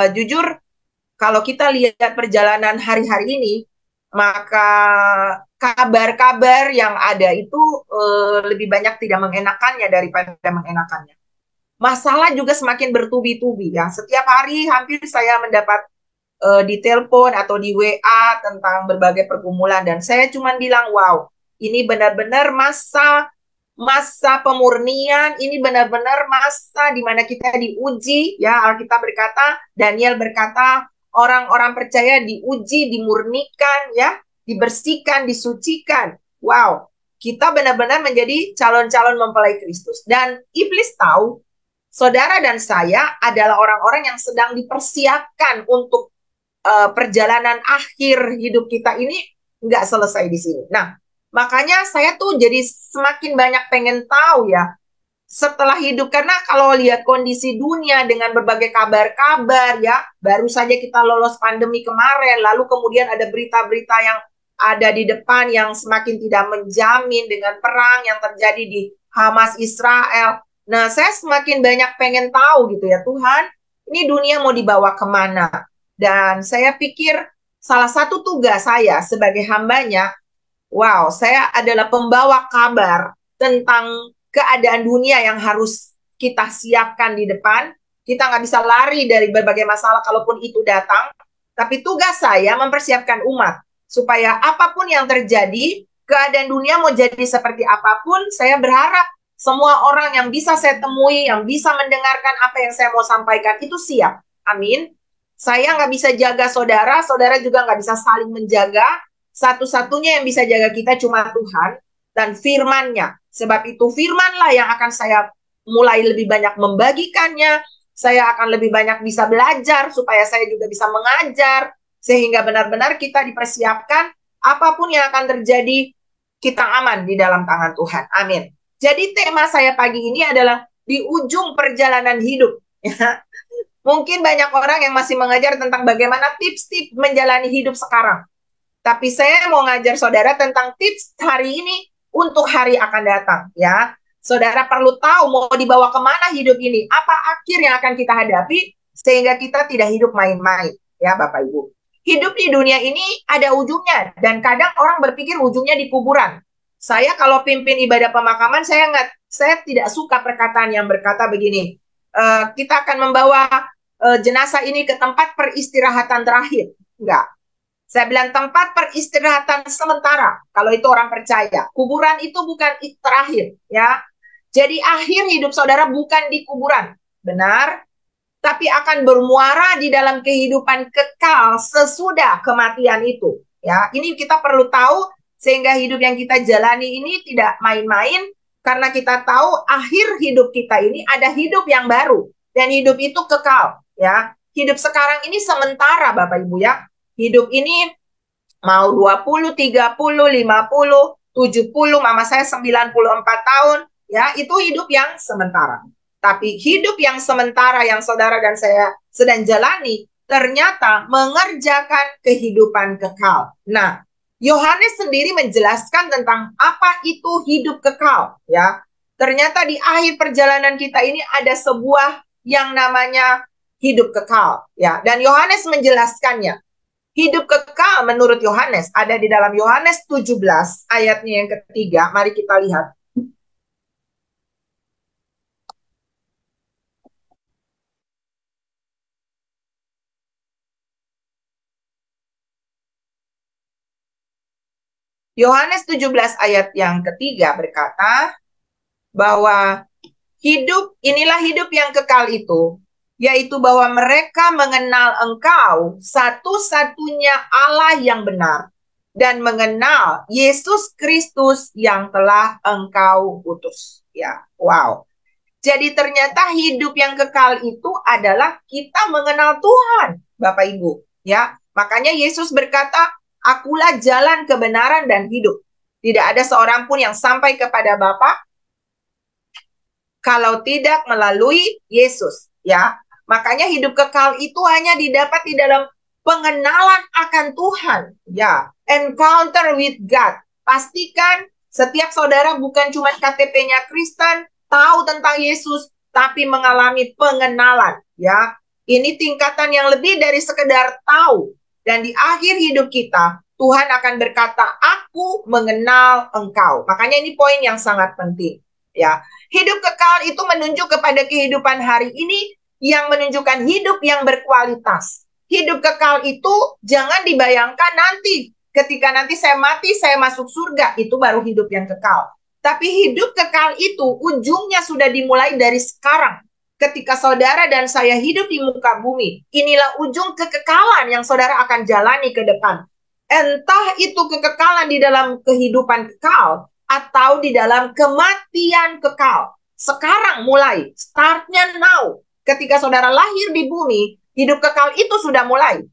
jujur kalau kita lihat perjalanan hari-hari ini, maka kabar-kabar yang ada itu lebih banyak tidak mengenakannya daripada mengenakannya. Masalah juga semakin bertubi-tubi ya. Setiap hari hampir saya mendapat di telepon atau di WA tentang berbagai pergumulan dan saya cuma bilang wow, ini benar-benar masa masa pemurnian, ini benar-benar masa di mana kita diuji ya. Alkitab berkata, Daniel berkata, orang-orang percaya diuji, dimurnikan ya, dibersihkan, disucikan. Wow, kita benar-benar menjadi calon-calon mempelai Kristus dan iblis tahu saudara dan saya adalah orang-orang yang sedang dipersiapkan untuk perjalanan akhir hidup kita ini nggak selesai di sini. Nah, makanya saya tuh jadi semakin banyak pengen tahu ya setelah hidup, karena kalau lihat kondisi dunia dengan berbagai kabar-kabar ya, baru saja kita lolos pandemi kemarin, lalu kemudian ada berita-berita yang ada di depan yang semakin tidak menjamin dengan perang yang terjadi di Hamas Israel. Nah, saya semakin banyak pengen tahu gitu ya, Tuhan, ini dunia mau dibawa kemana? Dan saya pikir salah satu tugas saya sebagai hambanya, wow, saya adalah pembawa kabar tentang keadaan dunia yang harus kita siapkan di depan. Kita nggak bisa lari dari berbagai masalah kalaupun itu datang. Tapi tugas saya mempersiapkan umat. Supaya apapun yang terjadi, keadaan dunia mau jadi seperti apapun, saya berharap semua orang yang bisa saya temui, yang bisa mendengarkan apa yang saya mau sampaikan, itu siap. Amin. Saya nggak bisa jaga saudara, saudara juga nggak bisa saling menjaga. Satu-satunya yang bisa jaga kita cuma Tuhan dan firman-Nya. Sebab itu firman-lah yang akan saya mulai lebih banyak membagikannya. Saya akan lebih banyak bisa belajar supaya saya juga bisa mengajar. Sehingga benar-benar kita dipersiapkan apapun yang akan terjadi, kita aman di dalam tangan Tuhan. Amin. Jadi tema saya pagi ini adalah di ujung perjalanan hidup. Mungkin banyak orang yang masih mengajar tentang bagaimana tips-tips menjalani hidup sekarang. Tapi saya mau ngajar saudara tentang tips hari ini untuk hari akan datang ya. Saudara perlu tahu mau dibawa kemana hidup ini, apa akhir yang akan kita hadapi sehingga kita tidak hidup main-main ya Bapak Ibu. Hidup di dunia ini ada ujungnya dan kadang orang berpikir ujungnya di kuburan. Saya kalau pimpin ibadah pemakaman saya tidak suka perkataan yang berkata begini, kita akan membawa jenazah ini ke tempat peristirahatan terakhir. Enggak. Saya bilang tempat peristirahatan sementara. Kalau itu orang percaya. Kuburan itu bukan terakhir. Ya. Jadi akhir hidup saudara bukan di kuburan. Benar. Tapi akan bermuara di dalam kehidupan kekal sesudah kematian itu. Ya. Ini kita perlu tahu sehingga hidup yang kita jalani ini tidak main-main. Karena kita tahu akhir hidup kita ini ada hidup yang baru. Dan hidup itu kekal. Ya. Hidup sekarang ini sementara Bapak Ibu ya. Hidup ini mau 20, 30, 50, 70, mama saya 94 tahun, ya, itu hidup yang sementara. Tapi hidup yang sementara yang saudara dan saya sedang jalani, ternyata mengerjakan kehidupan kekal. Nah, Yohanes sendiri menjelaskan tentang apa itu hidup kekal, ya. Ternyata di akhir perjalanan kita ini ada sebuah yang namanya hidup kekal, ya. Dan Yohanes menjelaskannya. Hidup kekal menurut Yohanes ada di dalam Yohanes 17 ayatnya yang ketiga. Mari kita lihat. Yohanes 17 ayat yang ketiga berkata bahwa inilah hidup yang kekal itu, yaitu bahwa mereka mengenal Engkau satu-satunya Allah yang benar dan mengenal Yesus Kristus yang telah Engkau utus. Ya, wow. Jadi ternyata hidup yang kekal itu adalah kita mengenal Tuhan, Bapak Ibu. Ya, makanya Yesus berkata, "Akulah jalan kebenaran dan hidup. Tidak ada seorang pun yang sampai kepada Bapa kalau tidak melalui Yesus." Ya, makanya hidup kekal itu hanya didapat di dalam pengenalan akan Tuhan. Ya, encounter with God. Pastikan setiap saudara bukan cuma KTP-nya Kristen, tahu tentang Yesus, tapi mengalami pengenalan. Ya, Ini tingkatan yang lebih dari sekedar tahu. Dan di akhir hidup kita, Tuhan akan berkata, aku mengenal engkau. Makanya ini poin yang sangat penting. Ya, hidup kekal itu menunjuk kepada kehidupan hari ini yang menunjukkan hidup yang berkualitas. Hidup kekal itu jangan dibayangkan nanti. Ketika nanti saya mati, saya masuk surga. Itu baru hidup yang kekal. Tapi hidup kekal itu ujungnya sudah dimulai dari sekarang. Ketika saudara dan saya hidup di muka bumi, inilah ujung kekekalan yang saudara akan jalani ke depan. Entah itu kekekalan di dalam kehidupan kekal atau di dalam kematian kekal. Sekarang mulai, startnya now. Ketika saudara lahir di bumi, hidup kekal itu sudah mulai.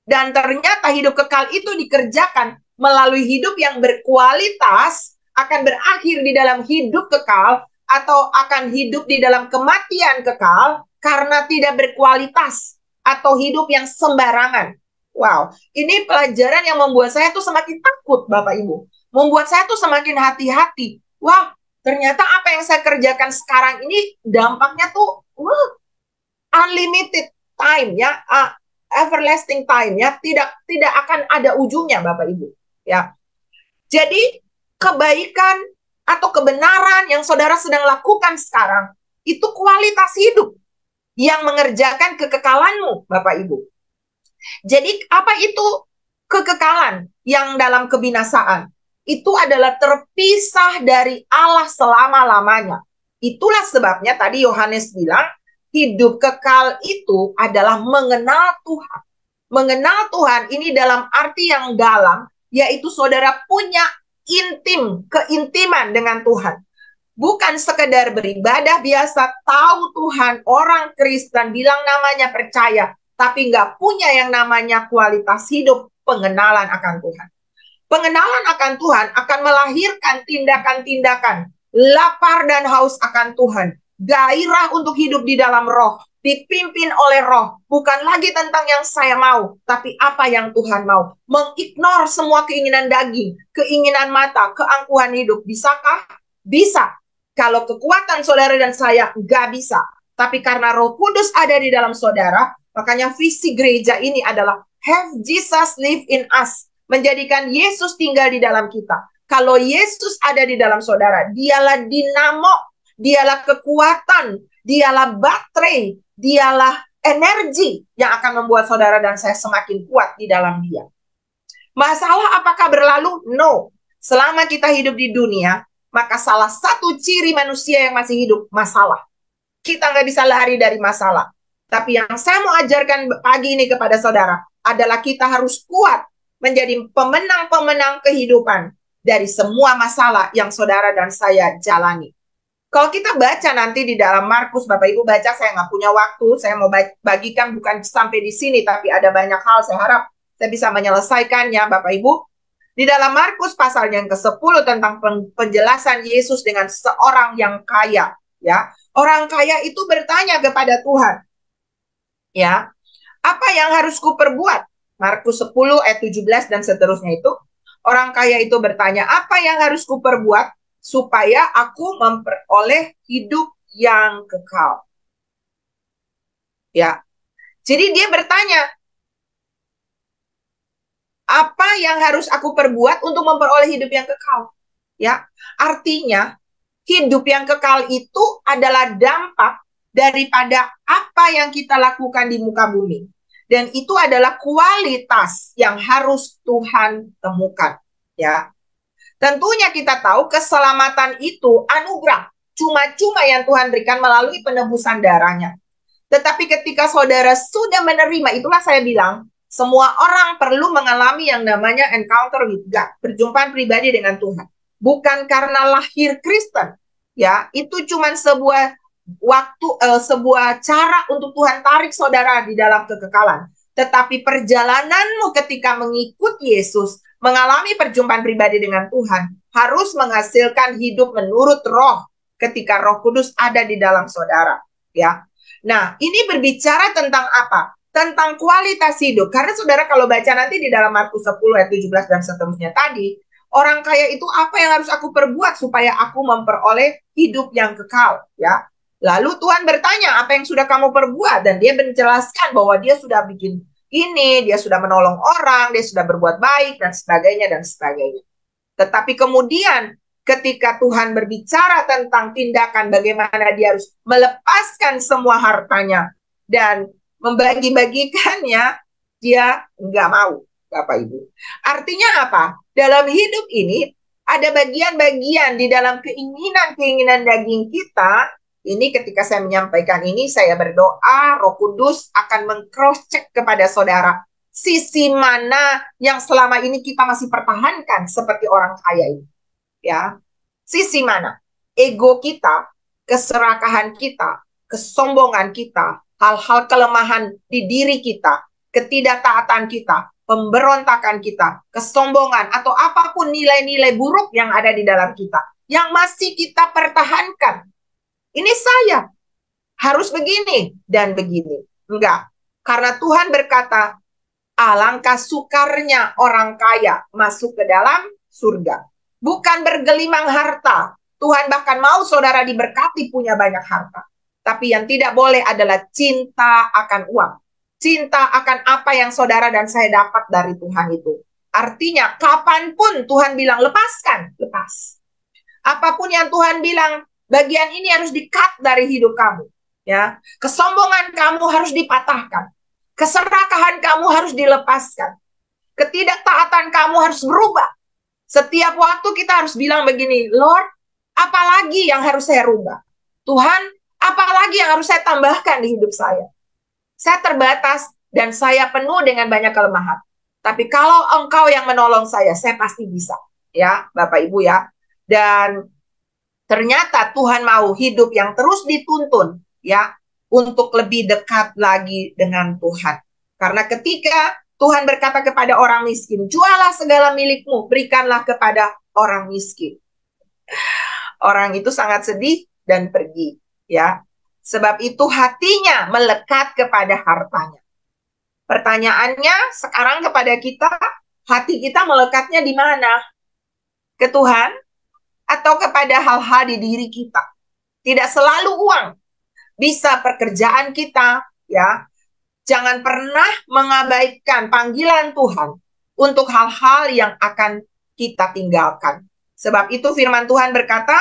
Dan ternyata hidup kekal itu dikerjakan melalui hidup yang berkualitas, akan berakhir di dalam hidup kekal, atau akan hidup di dalam kematian kekal karena tidak berkualitas atau hidup yang sembarangan. Wow, ini pelajaran yang membuat saya tuh semakin takut, Bapak Ibu. Membuat saya tuh semakin hati-hati. Wah, ternyata apa yang saya kerjakan sekarang ini dampaknya tuh unlimited time ya, everlasting time ya, tidak akan ada ujungnya, Bapak Ibu. Ya. Jadi kebaikan atau kebenaran yang saudara sedang lakukan sekarang, itu kualitas hidup yang mengerjakan kekekalanmu, Bapak Ibu. Jadi apa itu kekekalan yang dalam kebinasaan? Itu adalah terpisah dari Allah selama-lamanya. Itulah sebabnya tadi Yohanes bilang, hidup kekal itu adalah mengenal Tuhan. Mengenal Tuhan ini dalam arti yang dalam, yaitu saudara punya keintiman dengan Tuhan. Bukan sekedar beribadah biasa, tahu Tuhan, orang Kristen, bilang namanya percaya, tapi nggak punya yang namanya kualitas hidup pengenalan akan Tuhan. Pengenalan akan Tuhan akan melahirkan tindakan-tindakan, lapar dan haus akan Tuhan, gairah untuk hidup di dalam roh, dipimpin oleh roh, bukan lagi tentang yang saya mau, tapi apa yang Tuhan mau. Mengignore semua keinginan daging, keinginan mata, keangkuhan hidup. Bisakah? Bisa. Kalau kekuatan saudara dan saya, nggak bisa. Tapi karena Roh Kudus ada di dalam saudara, makanya visi gereja ini adalah have Jesus live in us. Menjadikan Yesus tinggal di dalam kita. Kalau Yesus ada di dalam saudara, dialah dinamo, dialah kekuatan, dialah baterai, dialah energi yang akan membuat saudara dan saya semakin kuat di dalam dia. Masalah apakah berlalu? No. Selama kita hidup di dunia, maka salah satu ciri manusia yang masih hidup, masalah. Kita nggak bisa lari dari masalah. Tapi yang saya mau ajarkan pagi ini kepada saudara adalah kita harus kuat menjadi pemenang-pemenang kehidupan dari semua masalah yang saudara dan saya jalani. Kalau kita baca nanti di dalam Markus, Bapak Ibu baca, saya nggak punya waktu, saya mau bagikan bukan sampai di sini, tapi ada banyak hal, saya harap saya bisa menyelesaikannya, Bapak Ibu. Di dalam Markus pasal yang ke-10 tentang penjelasan Yesus dengan seorang yang kaya, ya. Orang kaya itu bertanya kepada Tuhan, ya, apa yang harus kuperbuat? Markus 10 ayat 17 dan seterusnya itu. Orang kaya itu bertanya, apa yang harus kuperbuat supaya aku memperoleh hidup yang kekal? Ya. Jadi dia bertanya, apa yang harus aku perbuat untuk memperoleh hidup yang kekal? Ya. Artinya, hidup yang kekal itu adalah dampak daripada apa yang kita lakukan di muka bumi. Dan itu adalah kualitas yang harus Tuhan temukan. Ya, tentunya kita tahu keselamatan itu anugerah. Cuma-cuma yang Tuhan berikan melalui penebusan darahnya. Tetapi ketika saudara sudah menerima, itulah saya bilang, semua orang perlu mengalami yang namanya encounter with God. Perjumpaan pribadi dengan Tuhan. Bukan karena lahir Kristen. Ya, itu cuma sebuah sebuah cara untuk Tuhan tarik saudara di dalam kekekalan. Tetapi perjalananmu ketika mengikut Yesus, mengalami perjumpaan pribadi dengan Tuhan, harus menghasilkan hidup menurut roh ketika Roh Kudus ada di dalam saudara. Ya. Nah, ini berbicara tentang apa? Tentang kualitas hidup. Karena saudara kalau baca nanti di dalam Markus 10 ayat 17 dan seterusnya tadi, orang kaya itu apa yang harus aku perbuat supaya aku memperoleh hidup yang kekal, ya. Lalu Tuhan bertanya, apa yang sudah kamu perbuat? Dan dia menjelaskan bahwa dia sudah bikin ini, dia sudah menolong orang, dia sudah berbuat baik, dan sebagainya, dan sebagainya. Tetapi kemudian ketika Tuhan berbicara tentang tindakan bagaimana dia harus melepaskan semua hartanya dan membagi-bagikannya, dia nggak mau, Bapak Ibu. Artinya apa? Dalam hidup ini ada bagian-bagian di dalam keinginan-keinginan daging kita. Ini ketika saya menyampaikan ini, saya berdoa Roh Kudus akan meng-cross-check kepada saudara. Sisi mana yang selama ini kita masih pertahankan seperti orang kaya ini. Ya, sisi mana? Ego kita, keserakahan kita, kesombongan kita, hal-hal kelemahan di diri kita, ketidaktaatan kita, pemberontakan kita, kesombongan, atau apapun nilai-nilai buruk yang ada di dalam kita, yang masih kita pertahankan. Ini saya harus begini dan begini. Enggak. Karena Tuhan berkata, alangkah sukarnya orang kaya masuk ke dalam surga. Bukan bergelimang harta. Tuhan bahkan mau saudara diberkati punya banyak harta. Tapi yang tidak boleh adalah cinta akan uang. Cinta akan apa yang saudara dan saya dapat dari Tuhan itu. Artinya, kapanpun Tuhan bilang lepaskan, lepas. Apapun yang Tuhan bilang, bagian ini harus di-cut dari hidup kamu. Ya, kesombongan kamu harus dipatahkan. Keserakahan kamu harus dilepaskan. Ketidaktaatan kamu harus berubah. Setiap waktu kita harus bilang begini, Lord, apalagi yang harus saya rubah? Tuhan, apalagi yang harus saya tambahkan di hidup saya? Saya terbatas dan saya penuh dengan banyak kelemahan. Tapi kalau Engkau yang menolong saya pasti bisa. Ya, Bapak Ibu ya. Dan ternyata Tuhan mau hidup yang terus dituntun, ya, untuk lebih dekat lagi dengan Tuhan. Karena ketika Tuhan berkata kepada orang miskin, jualah segala milikmu, berikanlah kepada orang miskin. Orang itu sangat sedih dan pergi, ya. Sebab itu hatinya melekat kepada hartanya. Pertanyaannya sekarang kepada kita, hati kita melekatnya di mana? Ke Tuhan atau kepada hal-hal di diri kita? Tidak selalu uang. Bisa pekerjaan kita, ya. Jangan pernah mengabaikan panggilan Tuhan untuk hal-hal yang akan kita tinggalkan. Sebab itu firman Tuhan berkata,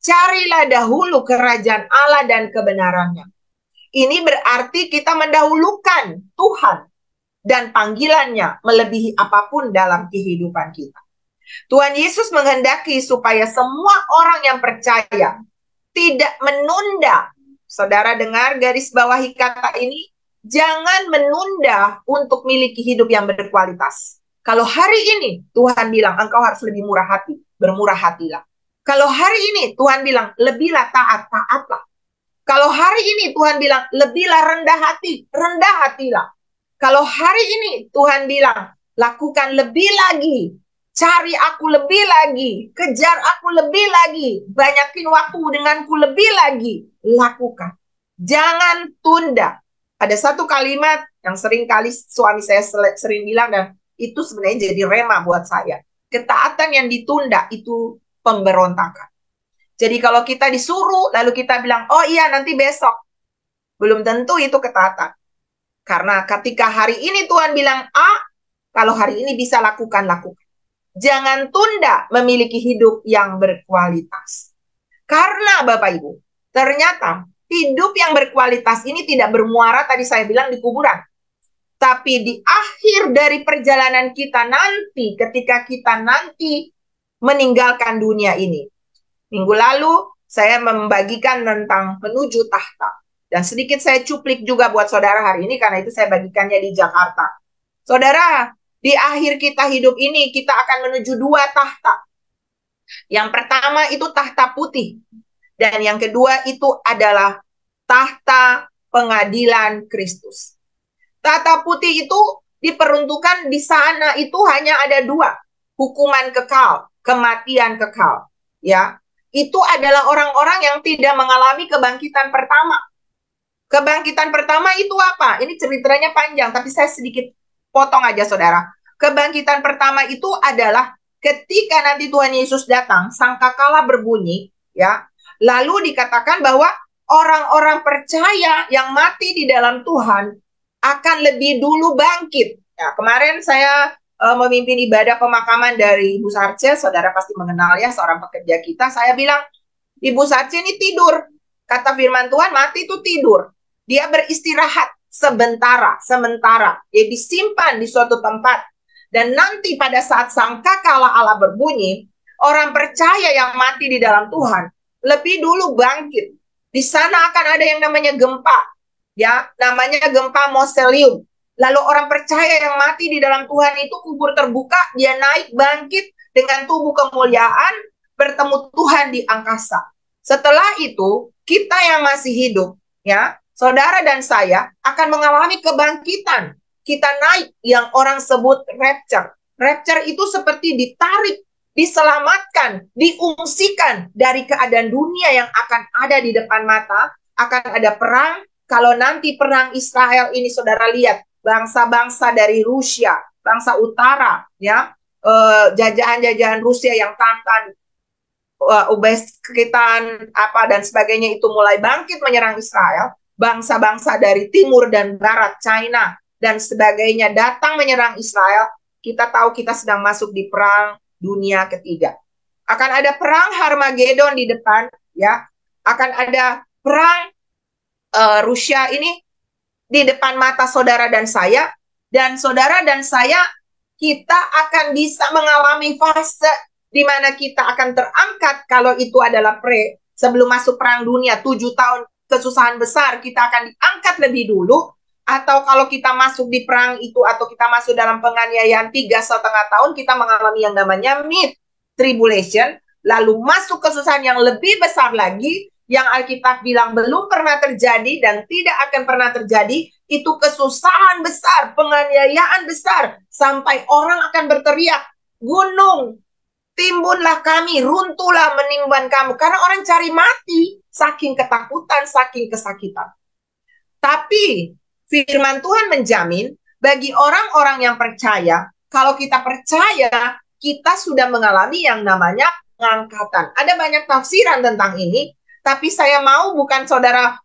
carilah dahulu kerajaan Allah dan kebenarannya. Ini berarti kita mendahulukan Tuhan dan panggilannya melebihi apapun dalam kehidupan kita. Tuhan Yesus menghendaki supaya semua orang yang percaya tidak menunda. Saudara dengar garis bawahi kata ini, jangan menunda untuk miliki hidup yang berkualitas. Kalau hari ini Tuhan bilang engkau harus lebih murah hati, bermurah hatilah. Kalau hari ini Tuhan bilang lebihlah taat, taatlah. Kalau hari ini Tuhan bilang lebihlah rendah hati, rendah hatilah. Kalau hari ini Tuhan bilang lakukan lebih lagi, cari aku lebih lagi, kejar aku lebih lagi, banyakin waktu denganku lebih lagi, lakukan. Jangan tunda. Ada satu kalimat yang sering kali suami saya sering bilang, dan itu sebenarnya jadi rema buat saya. Ketaatan yang ditunda itu pemberontakan. Jadi kalau kita disuruh, lalu kita bilang, oh iya nanti besok. Belum tentu itu ketaatan. Karena ketika hari ini Tuhan bilang A, kalau hari ini bisa lakukan. Jangan tunda memiliki hidup yang berkualitas. Karena Bapak Ibu, ternyata hidup yang berkualitas ini tidak bermuara tadi saya bilang di kuburan. Tapi di akhir dari perjalanan kita nanti, ketika kita nanti meninggalkan dunia ini. Minggu lalu saya membagikan tentang menuju tahta. Dan sedikit saya cuplik juga buat saudara hari ini, karena itu saya bagikannya di Jakarta. Saudara, di akhir kita hidup ini, kita akan menuju 2 tahta. Yang pertama itu tahta putih. Dan yang kedua itu adalah tahta pengadilan Kristus. Tahta putih itu diperuntukkan di sana itu hanya ada 2. Hukuman kekal, kematian kekal. Ya, itu adalah orang-orang yang tidak mengalami kebangkitan pertama. Kebangkitan pertama itu apa? Ini ceritanya panjang, tapi saya sedikit potong aja saudara. Kebangkitan pertama itu adalah ketika nanti Tuhan Yesus datang, sangkakala berbunyi, ya. Lalu dikatakan bahwa orang-orang percaya yang mati di dalam Tuhan akan lebih dulu bangkit. Ya, kemarin saya memimpin ibadah pemakaman dari Ibu Sarce, saudara pasti mengenal ya, seorang pekerja kita. Saya bilang, Ibu Sarce ini tidur. Kata firman Tuhan, mati itu tidur. Dia beristirahat sementara. Dia disimpan di suatu tempat. Dan nanti pada saat sangkakala Allah berbunyi, orang percaya yang mati di dalam Tuhan lebih dulu bangkit. Di sana akan ada yang namanya gempa, ya, namanya gempa Mausoleum. Lalu orang percaya yang mati di dalam Tuhan itu kubur terbuka, dia naik bangkit dengan tubuh kemuliaan, bertemu Tuhan di angkasa. Setelah itu, kita yang masih hidup, ya, saudara dan saya akan mengalami kebangkitan. Kita naik yang orang sebut rapture. Rapture itu seperti ditarik, diselamatkan, diungsikan dari keadaan dunia yang akan ada di depan mata. Akan ada perang. Kalau nanti perang Israel ini saudara lihat, bangsa-bangsa dari Rusia, bangsa utara, ya, jajahan-jajahan Rusia yang tantan, Uzbekistan apa dan sebagainya itu mulai bangkit menyerang Israel. Bangsa-bangsa dari timur dan barat, China dan sebagainya datang menyerang Israel. Kita tahu kita sedang masuk di perang dunia ketiga. Akan ada perang Harmagedon di depan, ya. Akan ada perang Rusia ini di depan mata saudara dan saya, kita akan bisa mengalami fase di mana kita akan terangkat. Kalau itu adalah sebelum masuk perang dunia 7 tahun kesusahan besar, kita akan diangkat lebih dulu. Atau kalau kita masuk di perang itu, atau kita masuk dalam penganiayaan 3,5 tahun, kita mengalami yang namanya mid tribulation, lalu masuk kesusahan yang lebih besar lagi, yang Alkitab bilang belum pernah terjadi dan tidak akan pernah terjadi. Itu kesusahan besar, penganiayaan besar, sampai orang akan berteriak, gunung, timbunlah kami, runtuhlah menimban kamu. Karena orang cari mati, saking ketakutan, saking kesakitan. Tapi firman Tuhan menjamin bagi orang-orang yang percaya, kalau kita percaya, kita sudah mengalami yang namanya pengangkatan. Ada banyak tafsiran tentang ini, tapi saya mau bukan saudara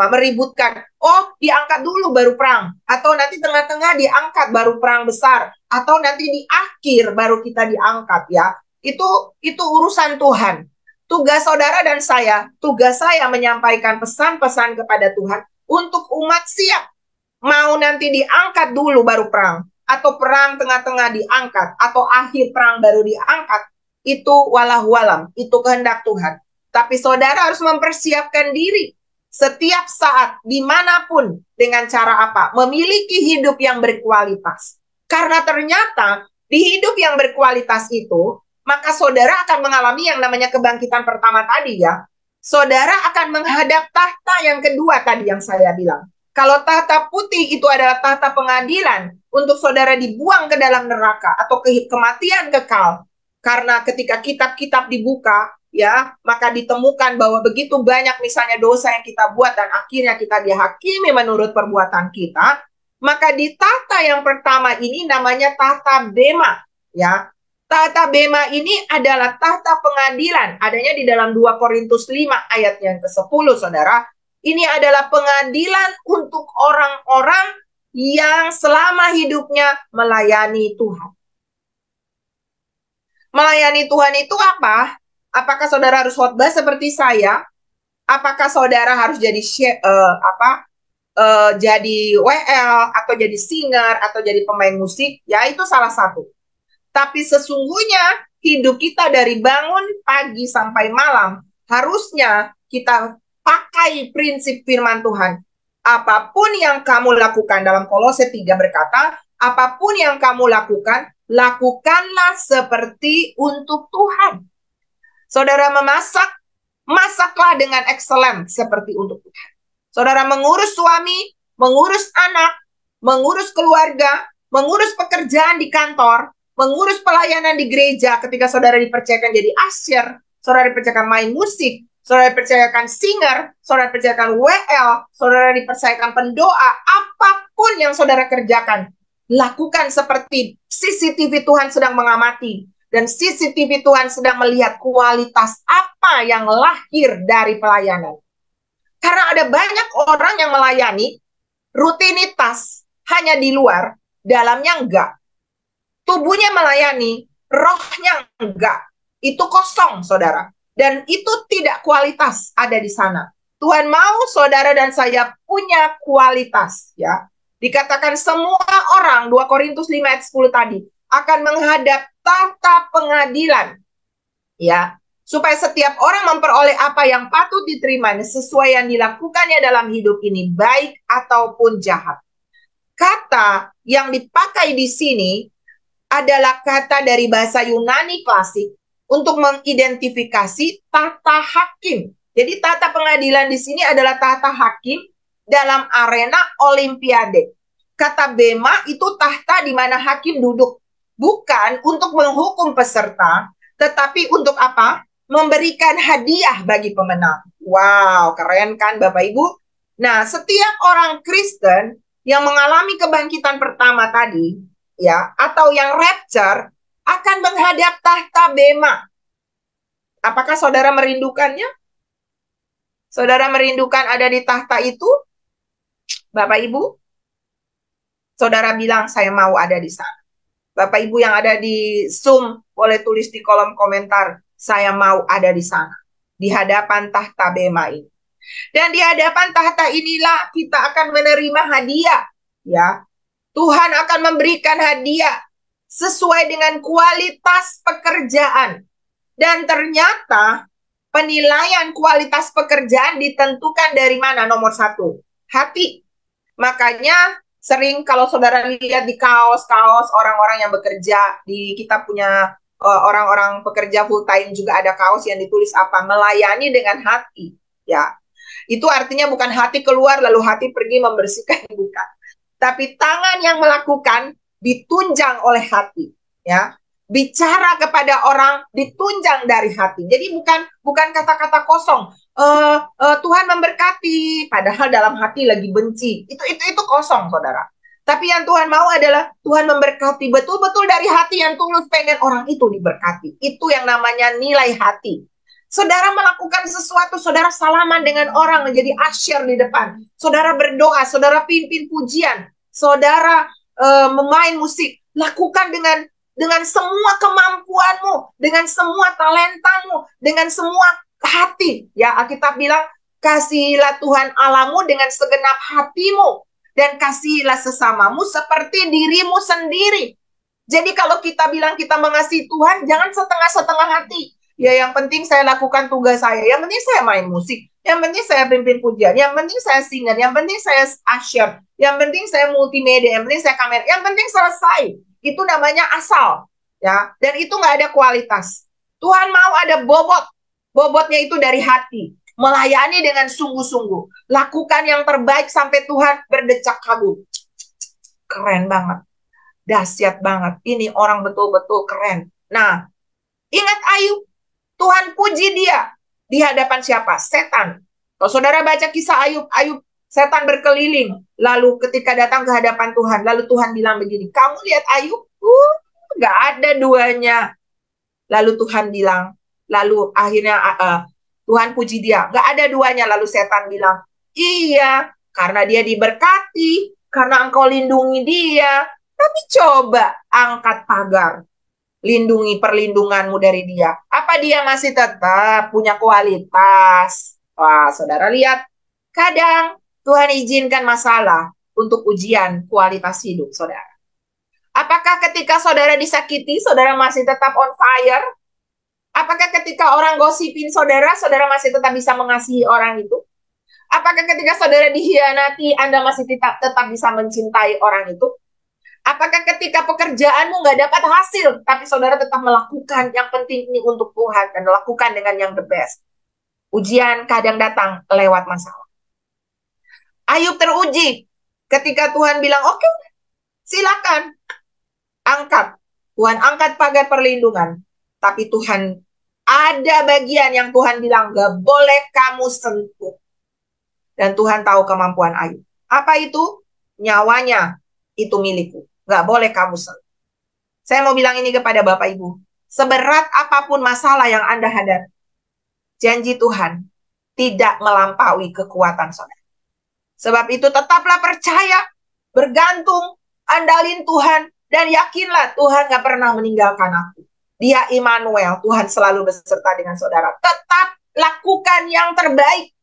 meributkan, oh diangkat dulu baru perang, atau nanti tengah-tengah diangkat baru perang besar, atau nanti di akhir baru kita diangkat, ya. Itu urusan Tuhan. Tugas saudara dan saya, tugas saya menyampaikan pesan-pesan kepada Tuhan untuk umat siap. Mau nanti diangkat dulu baru perang, atau perang tengah-tengah diangkat, atau akhir perang baru diangkat, itu walahu-alam, itu kehendak Tuhan. Tapi saudara harus mempersiapkan diri setiap saat, dimanapun, dengan cara apa? Memiliki hidup yang berkualitas. Karena ternyata di hidup yang berkualitas itu, maka saudara akan mengalami yang namanya kebangkitan pertama tadi, ya. Saudara akan menghadap tahta yang kedua tadi yang saya bilang. Kalau tahta putih itu adalah tahta pengadilan untuk saudara dibuang ke dalam neraka atau kematian kekal. Karena ketika kitab-kitab dibuka, ya, maka ditemukan bahwa begitu banyak misalnya dosa yang kita buat dan akhirnya kita dihakimi menurut perbuatan kita. Maka di tahta yang pertama ini namanya tahta bema, ya. Tahta bema ini adalah tahta pengadilan. Adanya di dalam 2 Korintus 5 ayat yang ke-10, saudara. Ini adalah pengadilan untuk orang-orang yang selama hidupnya melayani Tuhan. Melayani Tuhan itu apa? Apakah saudara harus khotbah seperti saya? Apakah saudara harus jadi jadi WL atau jadi singer atau jadi pemain musik? Ya, itu salah satu. Tapi sesungguhnya hidup kita dari bangun pagi sampai malam harusnya kita pakai prinsip firman Tuhan. Apapun yang kamu lakukan, dalam Kolose 3 berkata, apapun yang kamu lakukan, lakukanlah seperti untuk Tuhan. Saudara memasak, masaklah dengan excellent seperti untuk Tuhan. Saudara mengurus suami, mengurus anak, mengurus keluarga, mengurus pekerjaan di kantor, mengurus pelayanan di gereja. Ketika saudara dipercayakan jadi usher, saudara dipercayakan main musik, saudara dipercayakan singer, saudara dipercayakan WL, saudara dipercayakan pendoa, apapun yang saudara kerjakan, lakukan seperti CCTV Tuhan sedang mengamati. Dan CCTV Tuhan sedang melihat kualitas apa yang lahir dari pelayanan. Karena ada banyak orang yang melayani rutinitas hanya di luar, dalamnya enggak. Tubuhnya melayani, rohnya enggak. Itu kosong, saudara. Dan itu tidak kualitas ada di sana. Tuhan mau saudara dan saya punya kualitas, ya. Dikatakan semua orang, 2 Korintus 5 ayat 10 tadi, akan menghadap tahta pengadilan, ya, supaya setiap orang memperoleh apa yang patut diterimanya sesuai yang dilakukannya dalam hidup ini, baik ataupun jahat. Kata yang dipakai di sini adalah kata dari bahasa Yunani klasik untuk mengidentifikasi tata hakim. Jadi tata pengadilan di sini adalah tata hakim dalam arena olimpiade. Kata bema itu tahta di mana hakim duduk. Bukan untuk menghukum peserta, tetapi untuk apa? Memberikan hadiah bagi pemenang. Wow, keren kan Bapak Ibu? Nah, setiap orang Kristen yang mengalami kebangkitan pertama tadi, ya, atau yang rapture, akan menghadap tahta bema. Apakah saudara merindukannya? Saudara merindukan ada di tahta itu? Bapak Ibu? Saudara bilang, saya mau ada di sana. Bapak Ibu yang ada di Zoom, boleh tulis di kolom komentar, saya mau ada di sana. Di hadapan tahta bema ini. Dan di hadapan tahta inilah kita akan menerima hadiah. Ya, Tuhan akan memberikan hadiah sesuai dengan kualitas pekerjaan. Dan ternyata penilaian kualitas pekerjaan ditentukan dari mana? Nomor 1, hati. Makanya sering kalau saudara lihat di kaos-kaos orang-orang yang bekerja, di kita punya orang-orang pekerja full time juga ada kaos yang ditulis apa? Melayani dengan hati. Ya, itu artinya bukan hati keluar lalu hati pergi membersihkan, bukan. Tapi tangan yang melakukan ditunjang oleh hati, ya. Bicara kepada orang ditunjang dari hati. Jadi bukan kata-kata kosong. Tuhan memberkati, padahal dalam hati lagi benci. Itu kosong, saudara. Tapi yang Tuhan mau adalah Tuhan memberkati betul-betul dari hati yang tulus, pengen orang itu diberkati. Itu yang namanya nilai hati. Saudara melakukan sesuatu, saudara salaman dengan orang, menjadi asyir di depan. Saudara berdoa, saudara pimpin pujian, saudara memain musik. Lakukan dengan semua kemampuanmu, dengan semua talentamu, dengan semua hati. Ya, Alkitab bilang, kasihilah Tuhan Allahmu dengan segenap hatimu, dan kasihilah sesamamu seperti dirimu sendiri. Jadi kalau kita bilang kita mengasihi Tuhan, jangan setengah-setengah hati. Ya, yang penting saya lakukan tugas saya, yang penting saya main musik, yang penting saya pimpin pujian, yang penting saya singer, yang penting saya asyir, yang penting saya multimedia, yang penting saya kamera, yang penting selesai. Itu namanya asal. Ya, dan itu nggak ada kualitas. Tuhan mau ada bobot. Bobotnya itu dari hati. Melayani dengan sungguh-sungguh. Lakukan yang terbaik sampai Tuhan berdecak kagum. Keren banget. Dahsyat banget. Ini orang betul-betul keren. Nah, ingat Ayub. Tuhan puji dia. Di hadapan siapa? Setan. Kalau saudara baca kisah Ayub, setan berkeliling. Lalu ketika datang ke hadapan Tuhan, lalu Tuhan bilang begini, kamu lihat Ayub? Nggak ada duanya. Lalu Tuhan bilang, lalu akhirnya Tuhan puji dia, nggak ada duanya. Lalu setan bilang, iya, karena dia diberkati, karena engkau lindungi dia. Tapi coba angkat pagar, lindungi perlindunganmu dari dia. Apa dia masih tetap punya kualitas? Wah, saudara lihat, kadang Tuhan izinkan masalah untuk ujian kualitas hidup saudara. Apakah ketika saudara disakiti, saudara masih tetap on fire? Apakah ketika orang gosipin saudara, saudara masih tetap bisa mengasihi orang itu? Apakah ketika saudara dihianati, Anda masih tetap bisa mencintai orang itu? Apakah ketika pekerjaanmu nggak dapat hasil, tapi saudara tetap melakukan yang penting ini untuk Tuhan dan lakukan dengan yang the best? Ujian kadang datang lewat masalah. Ayub teruji ketika Tuhan bilang, oke, silakan angkat. Tuhan angkat pagar perlindungan. Tapi Tuhan ada bagian yang Tuhan bilang gak boleh kamu sentuh. Dan Tuhan tahu kemampuan Ayub. Apa itu? Nyawanya itu milikku. Gak boleh kamu sentuh. Saya mau bilang ini kepada Bapak Ibu. seberat apapun masalah yang Anda hadapi, janji Tuhan tidak melampaui kekuatan saudara. Sebab itu tetaplah percaya, bergantung, andalin Tuhan, dan yakinlah Tuhan gak pernah meninggalkan aku. Dia Immanuel, Tuhan selalu beserta dengan saudara. Tetap lakukan yang terbaik,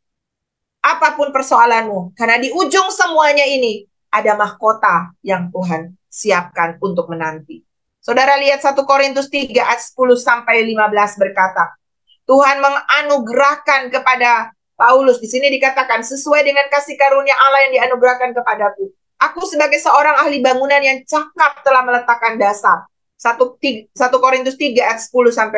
apapun persoalanmu. Karena di ujung semuanya ini, ada mahkota yang Tuhan siapkan untuk menanti. Saudara lihat 1 Korintus 3 ayat 10-15 berkata, Tuhan menganugerahkan kepada Paulus, di sini dikatakan, sesuai dengan kasih karunia Allah yang dianugerahkan kepadaku. Aku sebagai seorang ahli bangunan yang cakap telah meletakkan dasar. 1 Korintus 3 ayat 10-15.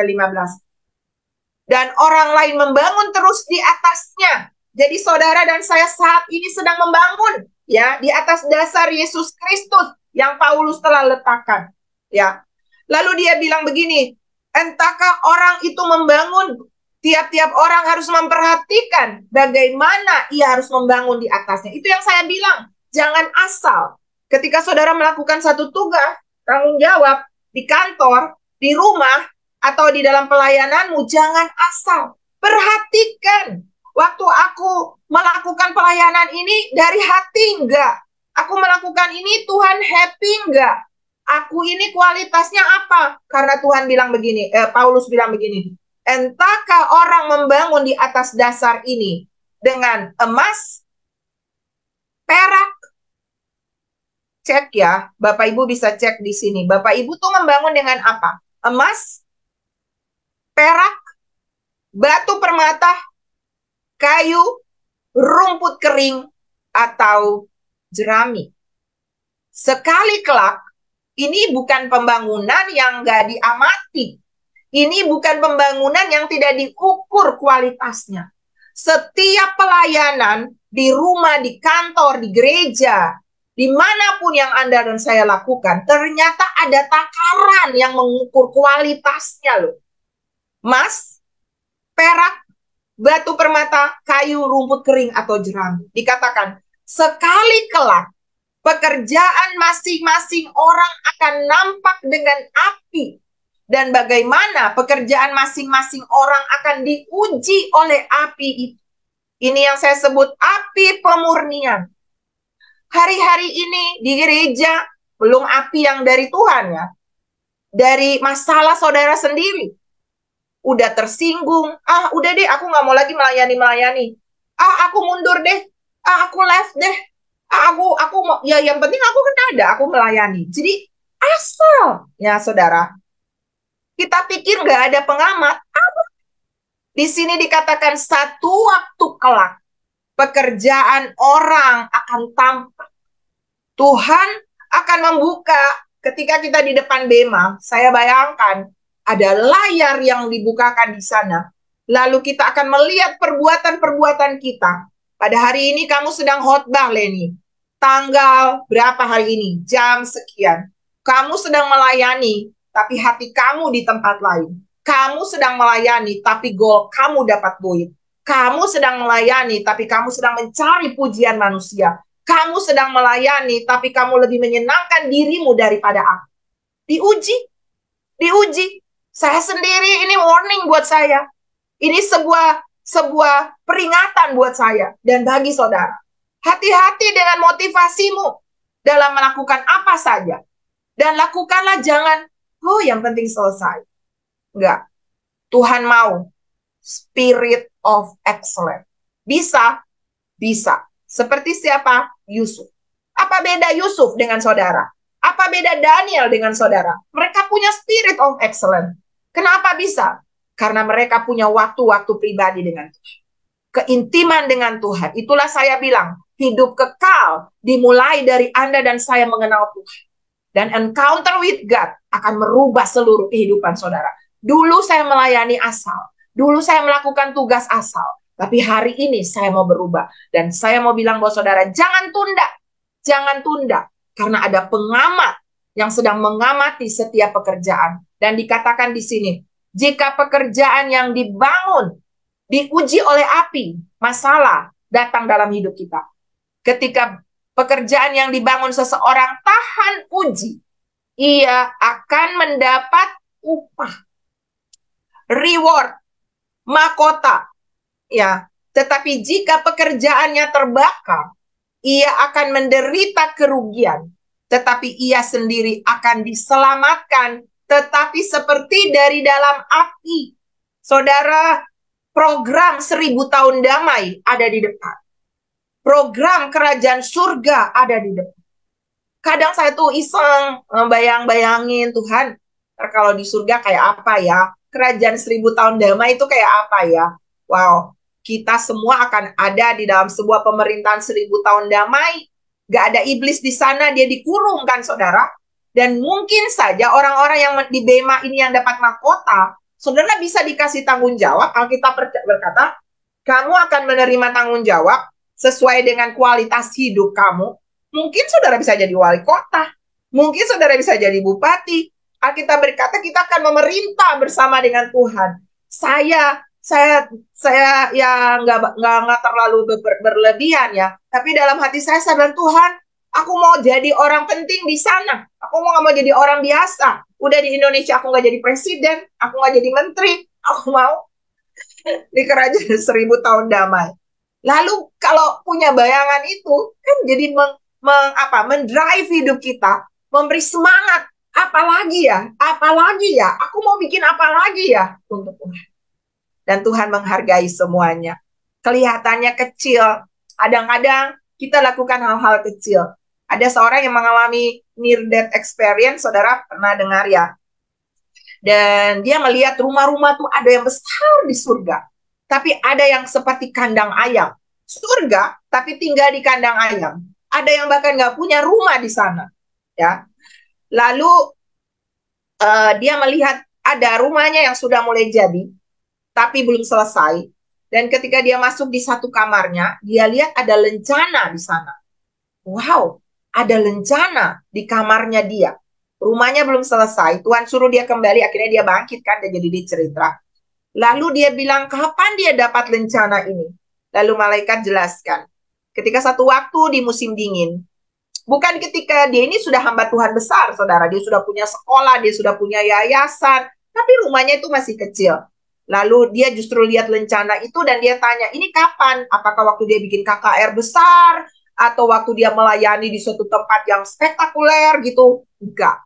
Dan orang lain membangun terus di atasnya. Jadi saudara dan saya saat ini sedang membangun, ya, di atas dasar Yesus Kristus yang Paulus telah letakkan, ya. Lalu dia bilang begini, entahkah orang itu membangun, tiap-tiap orang harus memperhatikan bagaimana ia harus membangun di atasnya. Itu yang saya bilang, jangan asal. Ketika saudara melakukan satu tugas, tanggung jawab, di kantor, di rumah, atau di dalam pelayananmu, jangan asal. Perhatikan, waktu aku melakukan pelayanan ini dari hati enggak? Aku melakukan ini Tuhan happy enggak? Aku ini kualitasnya apa? Karena Tuhan bilang begini, Paulus bilang begini, entahkah orang membangun di atas dasar ini dengan emas, perak? Cek ya, Bapak Ibu bisa cek di sini. Bapak Ibu tuh membangun dengan apa? Emas, perak, batu permata, kayu, rumput kering, atau jerami. Sekali kelak, ini bukan pembangunan yang nggak diamati. Ini bukan pembangunan yang tidak diukur kualitasnya. Setiap pelayanan di rumah, di kantor, di gereja, dimanapun yang Anda dan saya lakukan, ternyata ada takaran yang mengukur kualitasnya loh. Emas, perak, batu permata, kayu, rumput kering, atau jerami. Dikatakan, sekali kelak, pekerjaan masing-masing orang akan nampak dengan api. Dan bagaimana pekerjaan masing-masing orang akan diuji oleh api itu. Ini yang saya sebut api pemurnian. Hari-hari ini di gereja, belum api yang dari Tuhan ya. Dari masalah saudara sendiri. Udah tersinggung, udah deh aku gak mau lagi melayani. Aku mundur deh, aku left deh. Aku mau, ya yang penting aku kan ada, aku melayani. Jadi asal, ya saudara, kita pikir nggak ada pengamat. Di sini dikatakan satu waktu kelak, pekerjaan orang akan tampak. Tuhan akan membuka ketika kita di depan bema. Saya bayangkan ada layar yang dibukakan di sana. Lalu kita akan melihat perbuatan-perbuatan kita. Pada hari ini kamu sedang khotbah, Leni. Tanggal berapa hari ini? Jam sekian. Kamu sedang melayani, tapi hati kamu di tempat lain. Kamu sedang melayani, tapi goal kamu dapat duit. Kamu sedang melayani, tapi kamu sedang mencari pujian manusia. Kamu sedang melayani, tapi kamu lebih menyenangkan dirimu daripada aku. Diuji. Saya sendiri, ini warning buat saya. Ini sebuah peringatan buat saya dan bagi saudara. Hati-hati dengan motivasimu dalam melakukan apa saja. Dan lakukanlah jangan, yang penting selesai. Enggak. Tuhan mau spirit of excellence. Bisa. Seperti siapa? Yusuf. Apa beda Yusuf dengan saudara? Apa beda Daniel dengan saudara? Mereka punya spirit of excellence. Kenapa bisa? Karena mereka punya waktu-waktu pribadi dengan Tuhan. Keintiman dengan Tuhan. Itulah saya bilang, hidup kekal dimulai dari Anda dan saya mengenal Tuhan. Dan encounter with God akan merubah seluruh kehidupan saudara. Dulu saya melayani asal. Dulu saya melakukan tugas asal. Tapi hari ini saya mau berubah. Dan saya mau bilang buat saudara, jangan tunda. Jangan tunda. Karena ada pengamat yang sedang mengamati setiap pekerjaan. Dan dikatakan di sini, jika pekerjaan yang dibangun diuji oleh api, masalah datang dalam hidup kita. Ketika pekerjaan yang dibangun seseorang tahan uji, ia akan mendapat upah. reward, mahkota, ya. Tetapi jika pekerjaannya terbakar, ia akan menderita kerugian, tetapi ia sendiri akan diselamatkan, tetapi seperti dari dalam api. Saudara, program 1000 tahun damai ada di depan. Program kerajaan surga ada di depan. Kadang saya tuh iseng bayang-bayangin, Tuhan, kalau di surga kayak apa ya? Kerajaan 1000 tahun damai itu kayak apa ya? Wow, kita semua akan ada di dalam sebuah pemerintahan 1000 tahun damai. Gak ada iblis di sana, dia dikurung kan, saudara? Dan mungkin saja orang-orang yang di Bema ini yang dapat mahkota, saudara bisa dikasih tanggung jawab. Alkitab berkata, kamu akan menerima tanggung jawab sesuai dengan kualitas hidup kamu. Mungkin saudara bisa jadi wali kota. Mungkin saudara bisa jadi bupati. Alkitab berkata kita akan memerintah bersama dengan Tuhan. Saya ya nggak terlalu berlebihan ya. Tapi dalam hati saya bilang, Tuhan, aku mau jadi orang penting di sana. Aku mau jadi orang biasa. Udah di Indonesia aku nggak jadi presiden, aku nggak jadi menteri. Aku mau di kerajaan 1000 tahun damai. Lalu kalau punya bayangan itu kan jadi mendrive hidup kita, memberi semangat. Apalagi ya? Apalagi ya? Aku mau bikin apa lagi ya untuk Tuhan. Dan Tuhan menghargai semuanya. Kelihatannya kecil. Kadang-kadang kita lakukan hal-hal kecil. Ada seorang yang mengalami near death experience, saudara pernah dengar ya? Dan dia melihat rumah-rumah tuh ada yang besar di surga. Tapi ada yang seperti kandang ayam. Surga, tapi tinggal di kandang ayam. Ada yang bahkan nggak punya rumah di sana. Ya. Lalu dia melihat ada rumahnya yang sudah mulai jadi, tapi belum selesai. Dan ketika dia masuk di satu kamarnya, dia lihat ada lencana di sana. Wow, ada lencana di kamarnya dia. Rumahnya belum selesai. Tuhan suruh dia kembali, akhirnya dia bangkit kan, dan jadi dicerita. Lalu dia bilang, kapan dia dapat lencana ini? Lalu malaikat jelaskan, ketika satu waktu di musim dingin, bukan ketika dia ini sudah hamba Tuhan besar, saudara. Dia sudah punya sekolah, dia sudah punya yayasan, tapi rumahnya itu masih kecil. Lalu dia justru lihat lencana itu dan dia tanya, ini kapan? Apakah waktu dia bikin KKR besar? Atau waktu dia melayani di suatu tempat yang spektakuler gitu? Enggak.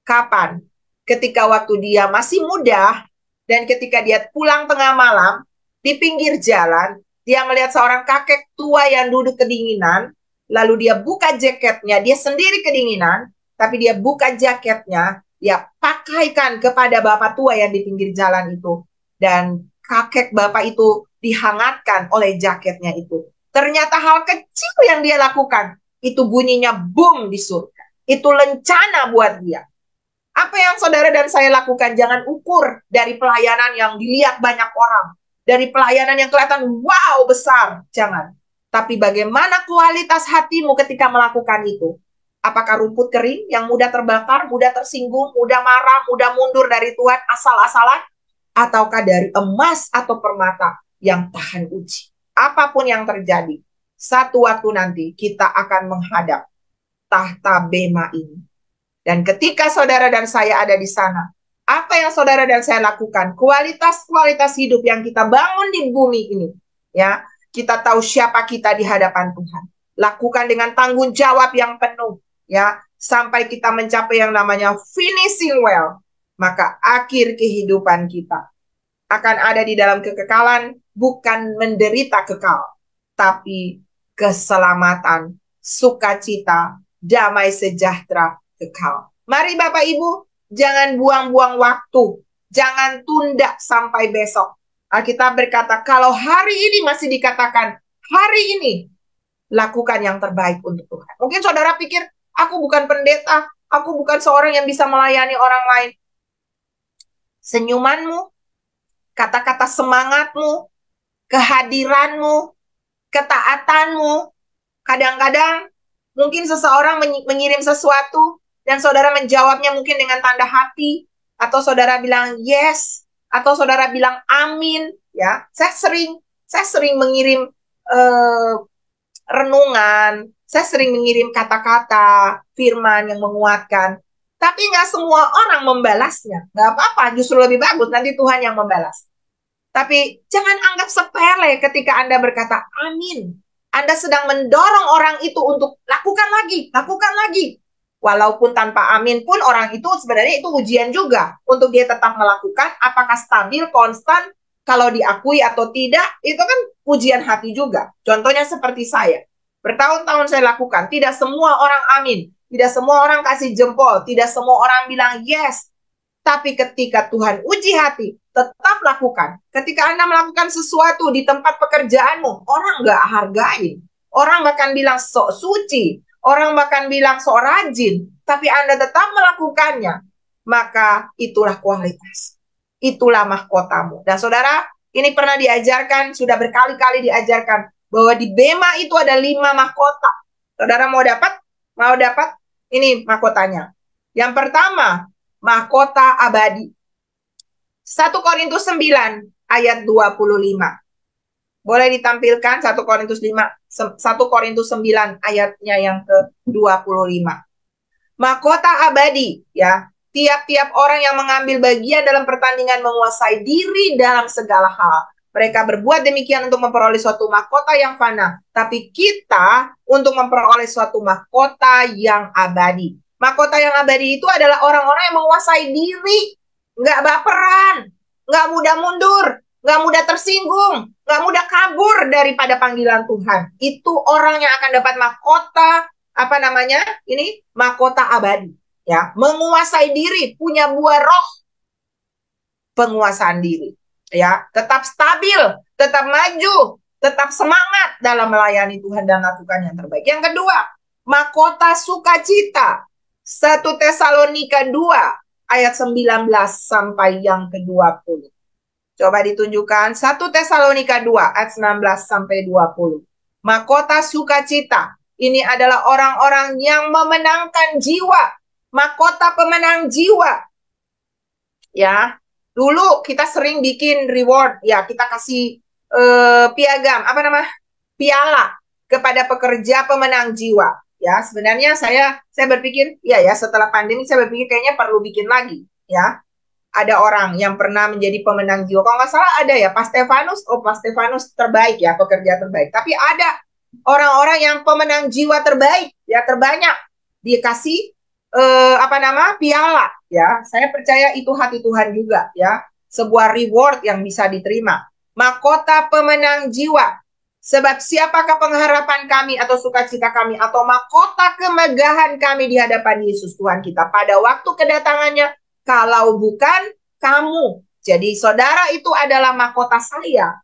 Kapan? Ketika waktu dia masih muda dan ketika dia pulang tengah malam, di pinggir jalan, dia melihat seorang kakek tua yang duduk kedinginan, lalu dia buka jaketnya, dia sendiri kedinginan, tapi dia buka jaketnya, dia pakaikan kepada bapak tua yang di pinggir jalan itu. Dan kakek bapak itu dihangatkan oleh jaketnya itu. Ternyata hal kecil yang dia lakukan, itu bunyinya boom di surga. Itu lencana buat dia. Apa yang saudara dan saya lakukan, jangan ukur dari pelayanan yang dilihat banyak orang. Dari pelayanan yang kelihatan wow besar, jangan. Tapi bagaimana kualitas hatimu ketika melakukan itu? Apakah rumput kering yang mudah terbakar, mudah tersinggung, mudah marah, mudah mundur dari Tuhan asal-asalan? Ataukah dari emas atau permata yang tahan uji? Apapun yang terjadi, satu waktu nanti kita akan menghadap tahta Bema ini. Dan ketika saudara dan saya ada di sana, apa yang saudara dan saya lakukan? Kualitas-kualitas hidup yang kita bangun di bumi ini, ya, kita tahu siapa kita di hadapan Tuhan. Lakukan dengan tanggung jawab yang penuh, ya, sampai kita mencapai yang namanya finishing well. Maka akhir kehidupan kita akan ada di dalam kekekalan, bukan menderita kekal, tapi keselamatan, sukacita, damai sejahtera kekal. Mari Bapak Ibu, jangan buang-buang waktu. Jangan tunda sampai besok. Alkitab berkata, kalau hari ini masih dikatakan, hari ini, lakukan yang terbaik untuk Tuhan. Mungkin saudara pikir, aku bukan pendeta, aku bukan seorang yang bisa melayani orang lain. Senyumanmu, kata-kata semangatmu, kehadiranmu, ketaatanmu, kadang-kadang mungkin seseorang mengirim sesuatu, dan saudara menjawabnya mungkin dengan tanda hati, atau saudara bilang yes, atau saudara bilang amin. Ya, saya sering mengirim renungan, saya sering mengirim kata-kata firman yang menguatkan. Tapi nggak semua orang membalasnya. Nggak apa-apa, justru lebih bagus nanti Tuhan yang membalas. Tapi jangan anggap sepele ketika Anda berkata amin. Anda sedang mendorong orang itu untuk lakukan lagi, lakukan lagi. Walaupun tanpa amin pun orang itu sebenarnya itu ujian juga. Untuk dia tetap melakukan, apakah stabil, konstan, kalau diakui atau tidak, itu kan ujian hati juga. Contohnya seperti saya. Bertahun-tahun saya lakukan, tidak semua orang amin. Tidak semua orang kasih jempol, tidak semua orang bilang yes. Tapi ketika Tuhan uji hati, tetap lakukan. Ketika Anda melakukan sesuatu di tempat pekerjaanmu, orang nggak hargain. Orang bahkan bilang sok suci. Orang bahkan bilang sok rajin. Tapi Anda tetap melakukannya. Maka itulah kualitas. Itulah mahkotamu. Dan saudara, ini pernah diajarkan, sudah berkali-kali diajarkan, bahwa di Bema itu ada 5 mahkota. Saudara mau dapat? Mau dapat? Ini mahkotanya. Yang pertama, mahkota abadi. 1 Korintus 9 ayat 25. Boleh ditampilkan 1 Korintus 9 ayatnya yang ke-25. Mahkota abadi, ya. Tiap-tiap orang yang mengambil bagian dalam pertandingan menguasai diri dalam segala hal. Mereka berbuat demikian untuk memperoleh suatu mahkota yang fana. Tapi kita untuk memperoleh suatu mahkota yang abadi. Mahkota yang abadi itu adalah orang-orang yang menguasai diri. Nggak baperan. Nggak mudah mundur. Nggak mudah tersinggung. Nggak mudah kabur daripada panggilan Tuhan. Itu orang yang akan dapat mahkota, apa namanya? Ini mahkota abadi. Ya, menguasai diri, punya buah roh. Penguasaan diri. Ya, tetap stabil, tetap maju, tetap semangat dalam melayani Tuhan dan lakukan yang terbaik. Yang kedua, mahkota sukacita. 1 Tesalonika 2 ayat 19 sampai yang ke-20. Coba ditunjukkan 1 Tesalonika 2 ayat 19 sampai 20. Mahkota sukacita. Ini adalah orang-orang yang memenangkan jiwa. Mahkota pemenang jiwa. Ya. Dulu kita sering bikin reward, ya kita kasih piagam, apa nama? Piala kepada pekerja pemenang jiwa. Ya, sebenarnya saya berpikir, ya setelah pandemi saya berpikir kayaknya perlu bikin lagi, ya. Ada orang yang pernah menjadi pemenang jiwa. Kalau nggak salah ada ya, Pak Stefanus. Oh, Pak Stefanus terbaik ya, pekerja terbaik. Tapi ada orang-orang yang pemenang jiwa terbaik, ya terbanyak dikasih piala, ya. Saya percaya itu hati Tuhan juga, ya. Sebuah reward yang bisa diterima. Mahkota pemenang jiwa. Sebab siapakah pengharapan kami atau sukacita kami atau mahkota kemegahan kami di hadapan Yesus Tuhan kita pada waktu kedatangannya, kalau bukan kamu. Jadi saudara itu adalah mahkota saya.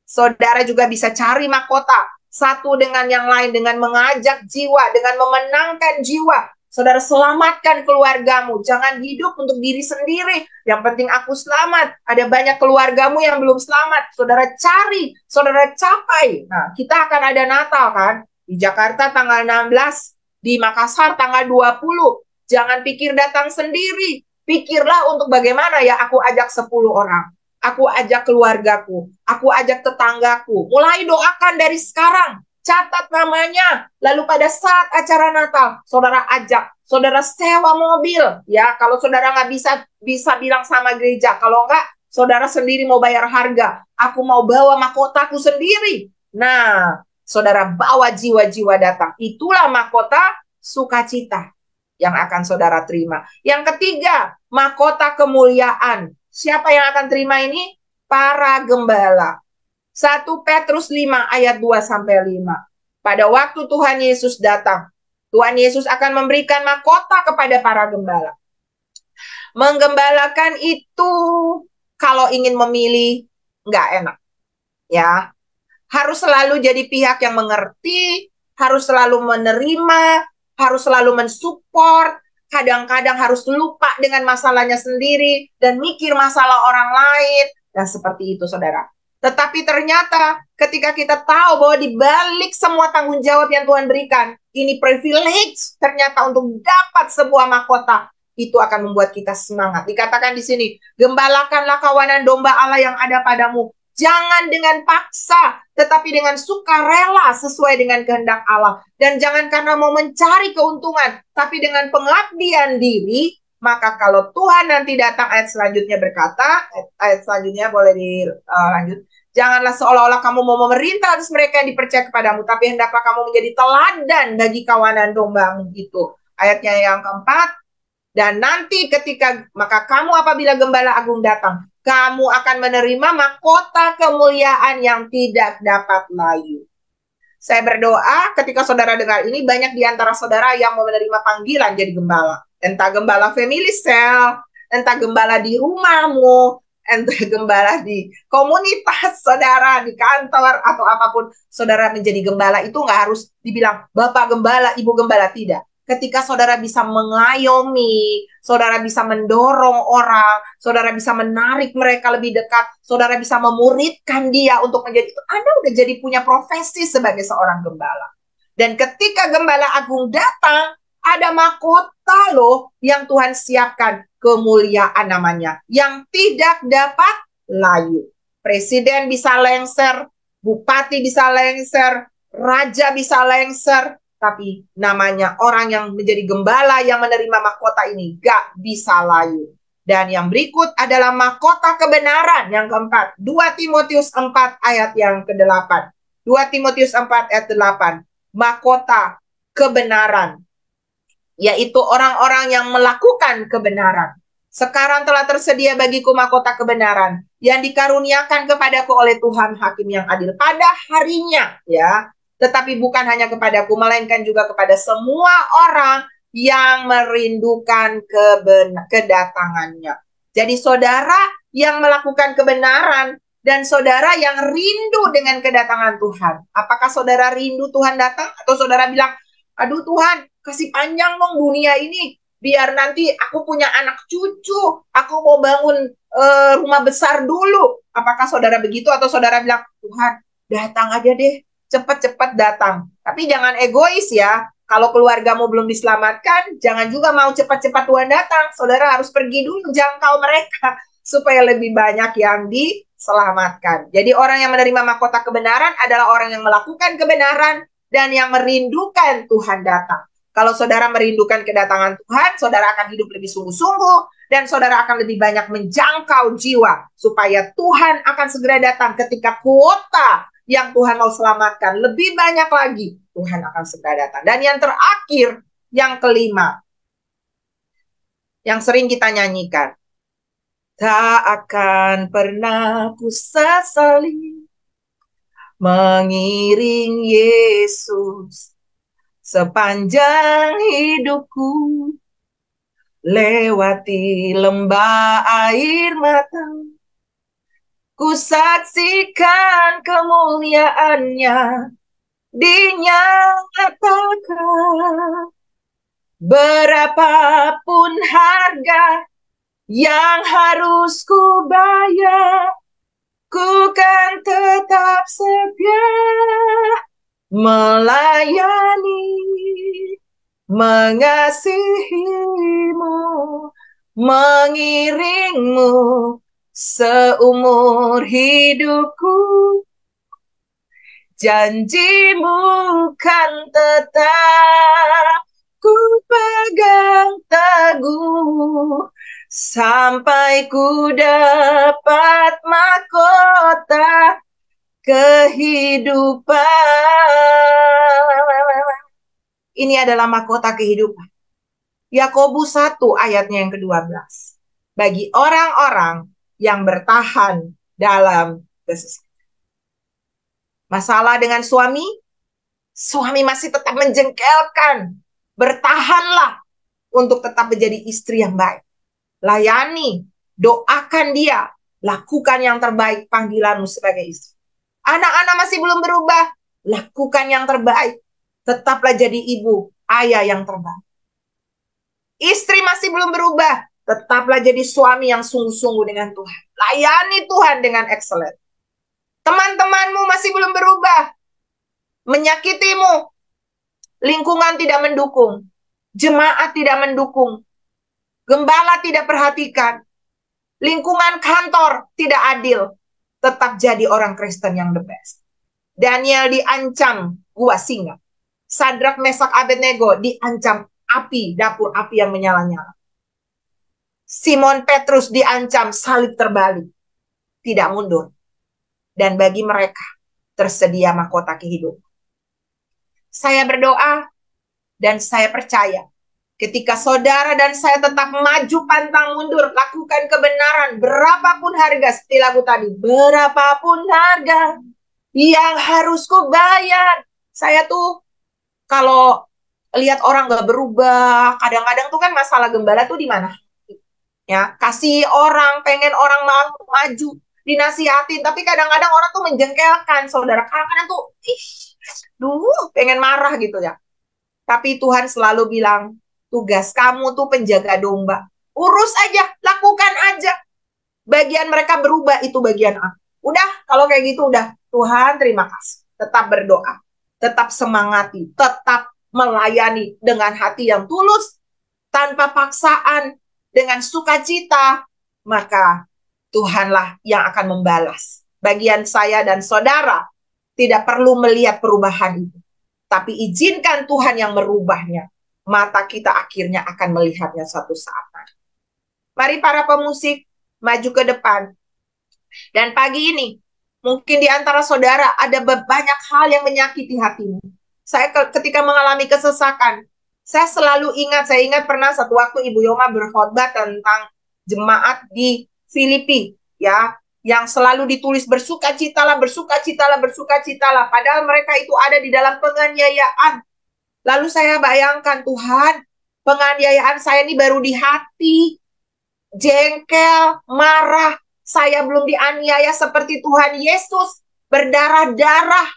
Saudara juga bisa cari mahkota satu dengan yang lain, dengan mengajak jiwa, dengan memenangkan jiwa. Saudara selamatkan keluargamu. Jangan hidup untuk diri sendiri. Yang penting aku selamat. Ada banyak keluargamu yang belum selamat. Saudara cari, saudara capai. Nah, kita akan ada Natal kan? Di Jakarta tanggal 16, di Makassar tanggal 20. Jangan pikir datang sendiri. Pikirlah untuk bagaimana ya aku ajak 10 orang. Aku ajak keluargaku. Aku ajak tetanggaku. Mulai doakan dari sekarang. Catat namanya, lalu pada saat acara Natal, saudara ajak, saudara sewa mobil, ya. Kalau saudara nggak bisa bilang sama gereja, kalau nggak, saudara sendiri mau bayar harga. Aku mau bawa mahkotaku sendiri. Nah, saudara bawa jiwa-jiwa datang. Itulah mahkota sukacita yang akan saudara terima. Yang ketiga, mahkota kemuliaan. Siapa yang akan terima ini? Para gembala. 1 Petrus 5 ayat 2-5. Pada waktu Tuhan Yesus datang, Tuhan Yesus akan memberikan mahkota kepada para gembala. Menggembalakan itu kalau ingin memilih nggak enak. Ya, harus selalu jadi pihak yang mengerti, harus selalu menerima, harus selalu mensupport, kadang-kadang harus lupa dengan masalahnya sendiri dan mikir masalah orang lain. Dan seperti itu, saudara. Tetapi ternyata ketika kita tahu bahwa di balik semua tanggung jawab yang Tuhan berikan, ini privilege ternyata untuk dapat sebuah mahkota, itu akan membuat kita semangat. Dikatakan di sini, gembalakanlah kawanan domba Allah yang ada padamu. Jangan dengan paksa, tetapi dengan sukarela sesuai dengan kehendak Allah. Dan jangan karena mau mencari keuntungan, tapi dengan pengabdian diri, Maka kalau Tuhan nanti datang, ayat selanjutnya berkata, ayat selanjutnya boleh dilanjut. Janganlah seolah-olah kamu mau memerintah atas mereka yang dipercaya kepadamu, tapi hendaklah kamu menjadi teladan bagi kawanan dombamu itu. Ayatnya yang keempat, dan nanti ketika maka kamu apabila gembala agung datang, kamu akan menerima mahkota kemuliaan yang tidak dapat layu. Saya berdoa ketika saudara dengar ini, banyak di antara saudara yang mau menerima panggilan jadi gembala. Entah gembala family cell, entah gembala di rumahmu, entah gembala di komunitas saudara, di kantor, atau apapun. Saudara menjadi gembala itu nggak harus dibilang Bapak Gembala, Ibu Gembala, tidak. Ketika saudara bisa mengayomi, saudara bisa mendorong orang, saudara bisa menarik mereka lebih dekat, saudara bisa memuridkan dia untuk menjadi itu, Anda udah jadi punya profesi sebagai seorang gembala. Dan ketika gembala agung datang, ada mahkota loh yang Tuhan siapkan, kemuliaan namanya, yang tidak dapat layu. Presiden bisa lengser, bupati bisa lengser, raja bisa lengser, tapi namanya orang yang menjadi gembala yang menerima mahkota ini gak bisa layu. Dan yang berikut adalah mahkota kebenaran yang keempat. 2 Timotius 4 ayat yang ke-8. 2 Timotius 4 ayat 8. Mahkota kebenaran, yaitu orang-orang yang melakukan kebenaran. Sekarang telah tersedia bagiku mahkota kebenaran yang dikaruniakan kepadaku oleh Tuhan Hakim yang adil pada harinya, ya. Tetapi bukan hanya kepadaku, melainkan juga kepada semua orang yang merindukan kedatangannya. Jadi saudara yang melakukan kebenaran dan saudara yang rindu dengan kedatangan Tuhan. Apakah saudara rindu Tuhan datang? Atau saudara bilang, aduh Tuhan, kasih panjang dong dunia ini, biar nanti aku punya anak cucu, aku mau bangun rumah besar dulu. Apakah saudara begitu? Atau saudara bilang, Tuhan, datang aja deh, cepat-cepat datang. Tapi jangan egois ya. Kalau keluargamu belum diselamatkan, jangan juga mau cepat-cepat Tuhan datang. Saudara harus pergi dulu, jangkau mereka, supaya lebih banyak yang diselamatkan. Jadi orang yang menerima mahkota kebenaran adalah orang yang melakukan kebenaran dan yang merindukan Tuhan datang. Kalau saudara merindukan kedatangan Tuhan, saudara akan hidup lebih sungguh-sungguh, dan saudara akan lebih banyak menjangkau jiwa, supaya Tuhan akan segera datang ketika kuota yang Tuhan mau selamatkan lebih banyak lagi, Tuhan akan segera datang. Dan yang terakhir, yang kelima, yang sering kita nyanyikan, tak akan pernah ku sesali mengiring Yesus sepanjang hidupku, lewati lembah air mata, ku saksikan kemuliaannya dinyatakan. Berapapun harga yang harus ku bayar, ku kan tetap setia melayani, mengasihimu, mengiringmu seumur hidupku. Janjimu kan tetap ku pegang teguh sampai ku dapat mahkota kehidupan. Ini adalah mahkota kehidupan. Yakobus 1 ayatnya yang ke-12. Bagi orang-orang yang bertahan dalam kesesakan. Masalah dengan suami masih tetap menjengkelkan. Bertahanlah untuk tetap menjadi istri yang baik. Layani, doakan dia, lakukan yang terbaik panggilanmu sebagai istri. Anak-anak masih belum berubah, lakukan yang terbaik. Tetaplah jadi ibu, ayah yang terbaik. Istri masih belum berubah, tetaplah jadi suami yang sungguh-sungguh dengan Tuhan. Layani Tuhan dengan excellent. Teman-temanmu masih belum berubah, menyakitimu, lingkungan tidak mendukung, jemaat tidak mendukung, gembala tidak perhatikan, lingkungan kantor tidak adil, tetap jadi orang Kristen yang the best. Daniel diancam gua singa. Sadrak, Mesak, Abednego diancam api, dapur api yang menyala-nyala. Simon Petrus diancam salib terbalik, tidak mundur. Dan bagi mereka tersedia mahkota kehidupan. Saya berdoa dan saya percaya ketika saudara dan saya tetap maju pantang mundur, lakukan kebenaran berapapun harga, seperti lagu tadi, berapapun harga yang harus kubayar. Saya tuh kalau lihat orang gak berubah, kadang-kadang tuh kan masalah gembala tuh di mana? Ya, kasih orang, pengen orang maju, dinasihatin, tapi kadang-kadang orang tuh menjengkelkan, saudara. Kadang-kadang tuh, pengen marah gitu ya. Tapi Tuhan selalu bilang, tugas kamu tuh penjaga domba. Urus aja, lakukan aja. Bagian mereka berubah, itu bagian aku. Udah, kalau kayak gitu udah. Tuhan terima kasih. Tetap berdoa, tetap semangati, tetap melayani dengan hati yang tulus, tanpa paksaan, dengan sukacita, maka Tuhanlah yang akan membalas. Bagian saya dan saudara tidak perlu melihat perubahan itu, tapi izinkan Tuhan yang merubahnya. Mata kita akhirnya akan melihatnya suatu saat. Mari para pemusik maju ke depan. Dan pagi ini, mungkin di antara saudara ada banyak hal yang menyakiti hatimu. Saya ketika mengalami kesesakan, saya saya ingat pernah satu waktu Ibu Yoma berkhotbah tentang jemaat di Filipi, ya, yang selalu ditulis bersukacitalah, bersukacitalah, bersukacitalah, padahal mereka itu ada di dalam penganiayaan. Lalu saya bayangkan, Tuhan, penganiayaan saya ini baru di hati, jengkel, marah, saya belum dianiaya seperti Tuhan Yesus, berdarah-darah,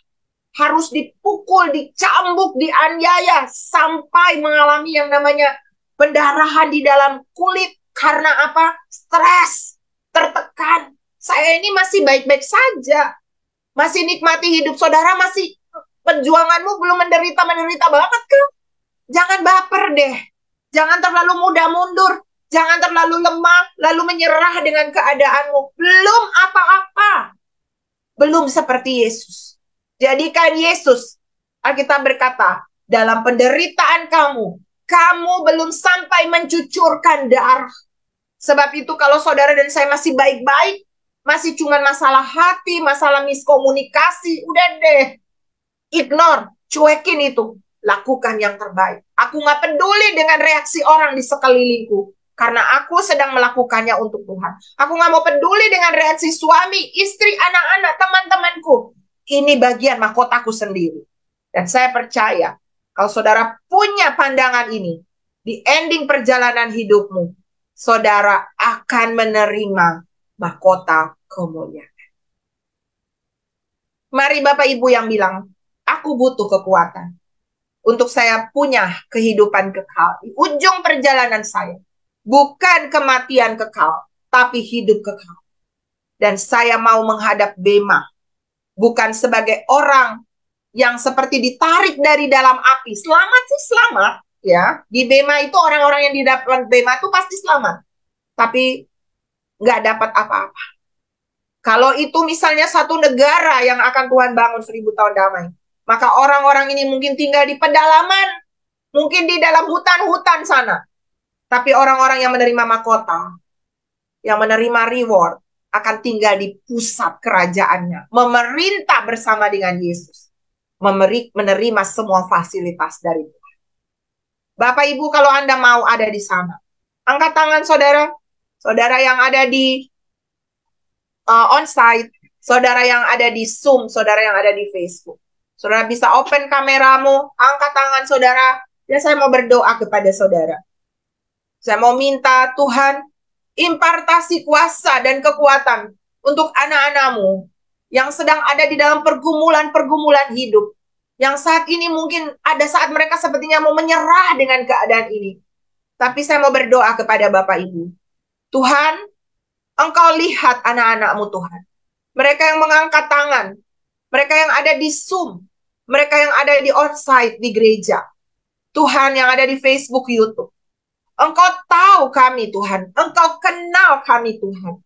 harus dipukul, dicambuk, dianiaya, sampai mengalami yang namanya pendarahan di dalam kulit. Karena apa? Stres, tertekan. Saya ini masih baik-baik saja. Masih nikmati hidup saudara, masih perjuanganmu belum menderita-menderita banget kan? Jangan baper deh. Jangan terlalu mudah mundur. Jangan terlalu lemah, lalu menyerah dengan keadaanmu. Belum apa-apa. Belum seperti Yesus. Jadikan Yesus, Alkitab berkata, dalam penderitaan kamu, kamu belum sampai mencucurkan darah. Sebab itu kalau saudara dan saya masih baik-baik, masih cuma masalah hati, masalah miskomunikasi, udah deh. Ignore, cuekin itu. Lakukan yang terbaik. Aku gak peduli dengan reaksi orang di sekelilingku. Karena aku sedang melakukannya untuk Tuhan. Aku gak mau peduli dengan reaksi suami, istri, anak-anak, teman-temanku. Ini bagian mahkotaku sendiri. Dan saya percaya, kalau saudara punya pandangan ini, di ending perjalanan hidupmu, saudara akan menerima mahkota kemuliaan. Mari Bapak Ibu yang bilang, aku butuh kekuatan untuk saya punya kehidupan kekal di ujung perjalanan saya. Bukan kematian kekal, tapi hidup kekal. Dan saya mau menghadap bema, bukan sebagai orang yang seperti ditarik dari dalam api. Selamat sih selamat, ya. Di bema itu orang-orang yang di dalam bema itu pasti selamat, tapi nggak dapat apa-apa. Kalau itu misalnya satu negara yang akan Tuhan bangun 1000 tahun damai, maka orang-orang ini mungkin tinggal di pedalaman, mungkin di dalam hutan-hutan sana. Tapi orang-orang yang menerima mahkota, yang menerima reward, akan tinggal di pusat kerajaannya, memerintah bersama dengan Yesus, menerima semua fasilitas dari Tuhan. Bapak Ibu, kalau Anda mau ada di sana, angkat tangan saudara, saudara yang ada di onsite, saudara yang ada di Zoom, saudara yang ada di Facebook. Saudara bisa open kameramu, angkat tangan saudara, dan saya mau berdoa kepada saudara. Saya mau minta Tuhan impartasi kuasa dan kekuatan untuk anak-anakmu yang sedang ada di dalam pergumulan-pergumulan hidup. Yang saat ini mungkin ada saat mereka sepertinya mau menyerah dengan keadaan ini. Tapi saya mau berdoa kepada Bapak Ibu. Tuhan, Engkau lihat anak-anakmu Tuhan. Mereka yang mengangkat tangan. Mereka yang ada di Zoom. Mereka yang ada di onsite di gereja. Tuhan yang ada di Facebook, YouTube. Engkau tahu kami Tuhan. Engkau kenal kami Tuhan.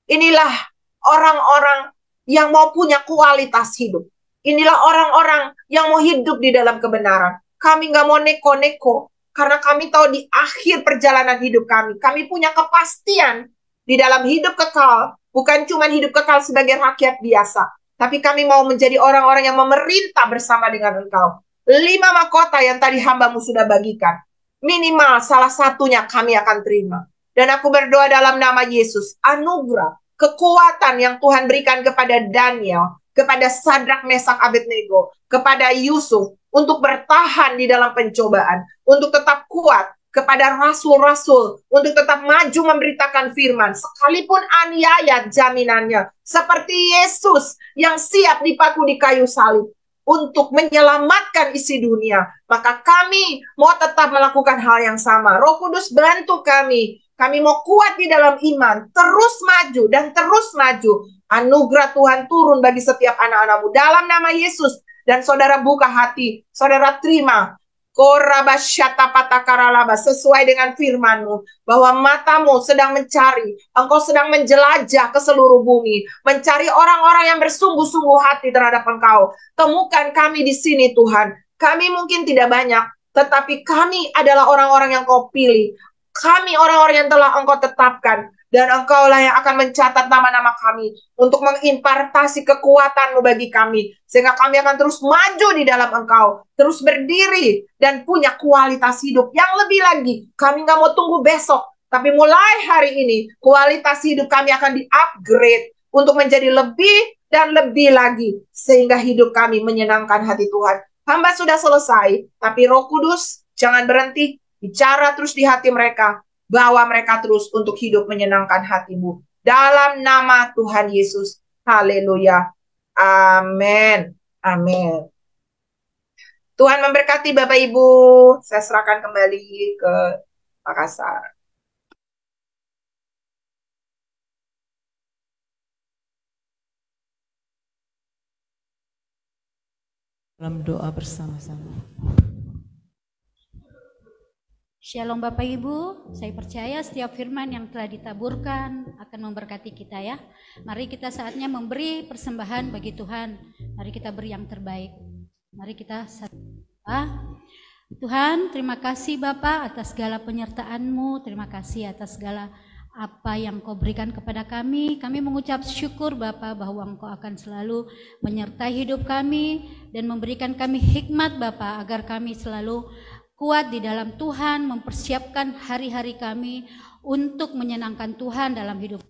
Inilah orang-orang yang mau punya kualitas hidup. Inilah orang-orang yang mau hidup di dalam kebenaran. Kami nggak mau neko-neko. Karena kami tahu di akhir perjalanan hidup kami punya kepastian di dalam hidup kekal. Bukan cuma hidup kekal sebagai rakyat biasa, tapi kami mau menjadi orang-orang yang memerintah bersama dengan Engkau. 5 mahkota yang tadi hambamu sudah bagikan, minimal salah satunya kami akan terima. Dan aku berdoa dalam nama Yesus, anugerah, kekuatan yang Tuhan berikan kepada Daniel, kepada Sadrak, Mesak, Abednego, kepada Yusuf, untuk bertahan di dalam pencobaan, untuk tetap kuat, kepada rasul-rasul, untuk tetap maju memberitakan firman, sekalipun aniaya jaminannya, seperti Yesus yang siap dipaku di kayu salib, untuk menyelamatkan isi dunia. Maka kami mau tetap melakukan hal yang sama. Roh Kudus bantu kami. Kami mau kuat di dalam iman, terus maju dan terus maju. Anugerah Tuhan turun bagi setiap anak-anakmu dalam nama Yesus. Dan saudara buka hati, saudara terima sesuai dengan firman-Mu, bahwa matamu sedang mencari, engkau sedang menjelajah ke seluruh bumi, mencari orang-orang yang bersungguh-sungguh hati terhadap engkau. Temukan kami di sini Tuhan. Kami mungkin tidak banyak, tetapi kami adalah orang-orang yang Kau pilih. Kami orang-orang yang telah Engkau tetapkan. Dan Engkaulah yang akan mencatat nama-nama kami untuk mengimpartasi kekuatan-Mu bagi kami. Sehingga kami akan terus maju di dalam Engkau. Terus berdiri dan punya kualitas hidup yang lebih lagi. Kami nggak mau tunggu besok. Tapi mulai hari ini, kualitas hidup kami akan di-upgrade untuk menjadi lebih dan lebih lagi. Sehingga hidup kami menyenangkan hati Tuhan. Hamba sudah selesai, tapi Roh Kudus jangan berhenti. Bicara terus di hati mereka. Bawa mereka terus untuk hidup menyenangkan hati-Mu. Dalam nama Tuhan Yesus. Haleluya. Amin. Amin. Tuhan memberkati Bapak Ibu. Saya serahkan kembali ke Makassar. Dalam doa bersama-sama. Shalom Bapak Ibu, saya percaya setiap firman yang telah ditaburkan akan memberkati kita ya. Mari kita saatnya memberi persembahan bagi Tuhan. Mari kita beri yang terbaik. Mari kita Tuhan, terima kasih Bapak atas segala penyertaan-Mu. Terima kasih atas segala apa yang Kau berikan kepada kami. Kami mengucap syukur Bapak bahwa Engkau akan selalu menyertai hidup kami dan memberikan kami hikmat Bapak agar kami selalu kuat di dalam Tuhan, mempersiapkan hari-hari kami untuk menyenangkan Tuhan dalam hidup.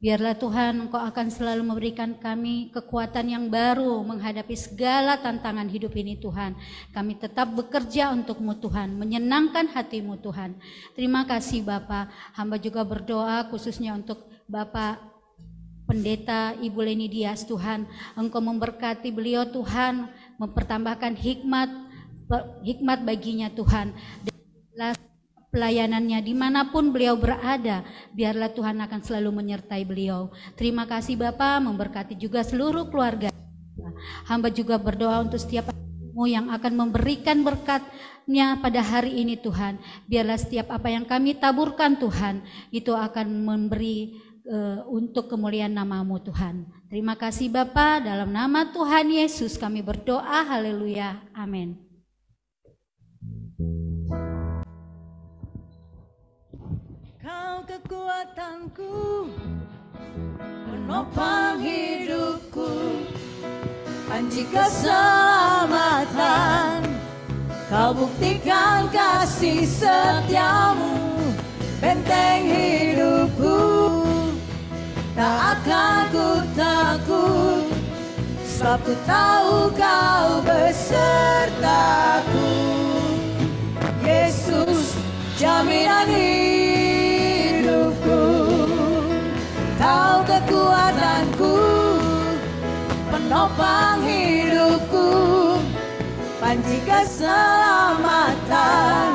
Biarlah Tuhan Engkau akan selalu memberikan kami kekuatan yang baru menghadapi segala tantangan hidup ini Tuhan. Kami tetap bekerja untuk-Mu Tuhan, menyenangkan hati-Mu Tuhan. Terima kasih Bapak. Hamba juga berdoa khususnya untuk Bapak Pendeta Ibu Leni Dias Tuhan. Engkau memberkati beliau Tuhan, mempertambahkan hikmat baginya Tuhan. Pelayanannya dimanapun beliau berada, biarlah Tuhan akan selalu menyertai beliau. Terima kasih Bapak, memberkati juga seluruh keluarga. Hamba juga berdoa untuk setiap yang akan memberikan berkat-Nya pada hari ini Tuhan. Biarlah setiap apa yang kami taburkan Tuhan, itu akan memberi untuk kemuliaan nama-Mu Tuhan. Terima kasih Bapa, dalam nama Tuhan Yesus kami berdoa, haleluya, amin. Kau kekuatanku, penopang hidupku, panji keselamatan. Kau buktikan kasih setiamu, benteng hidupku. Tak akan ku takut, sebab ku tahu Kau besertaku. Yesus, jaminan hidupku. Kau kekuatanku, penopang hidupku, panji keselamatan.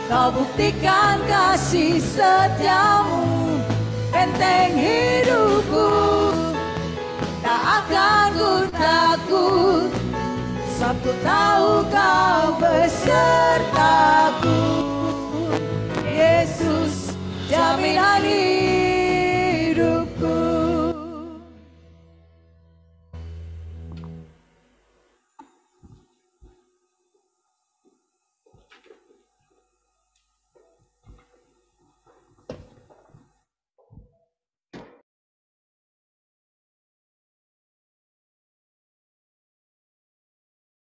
Kau buktikan kasih setiamu, benteng hidupku. Tak akan ku takut, sebab ku tahu Kau besertaku.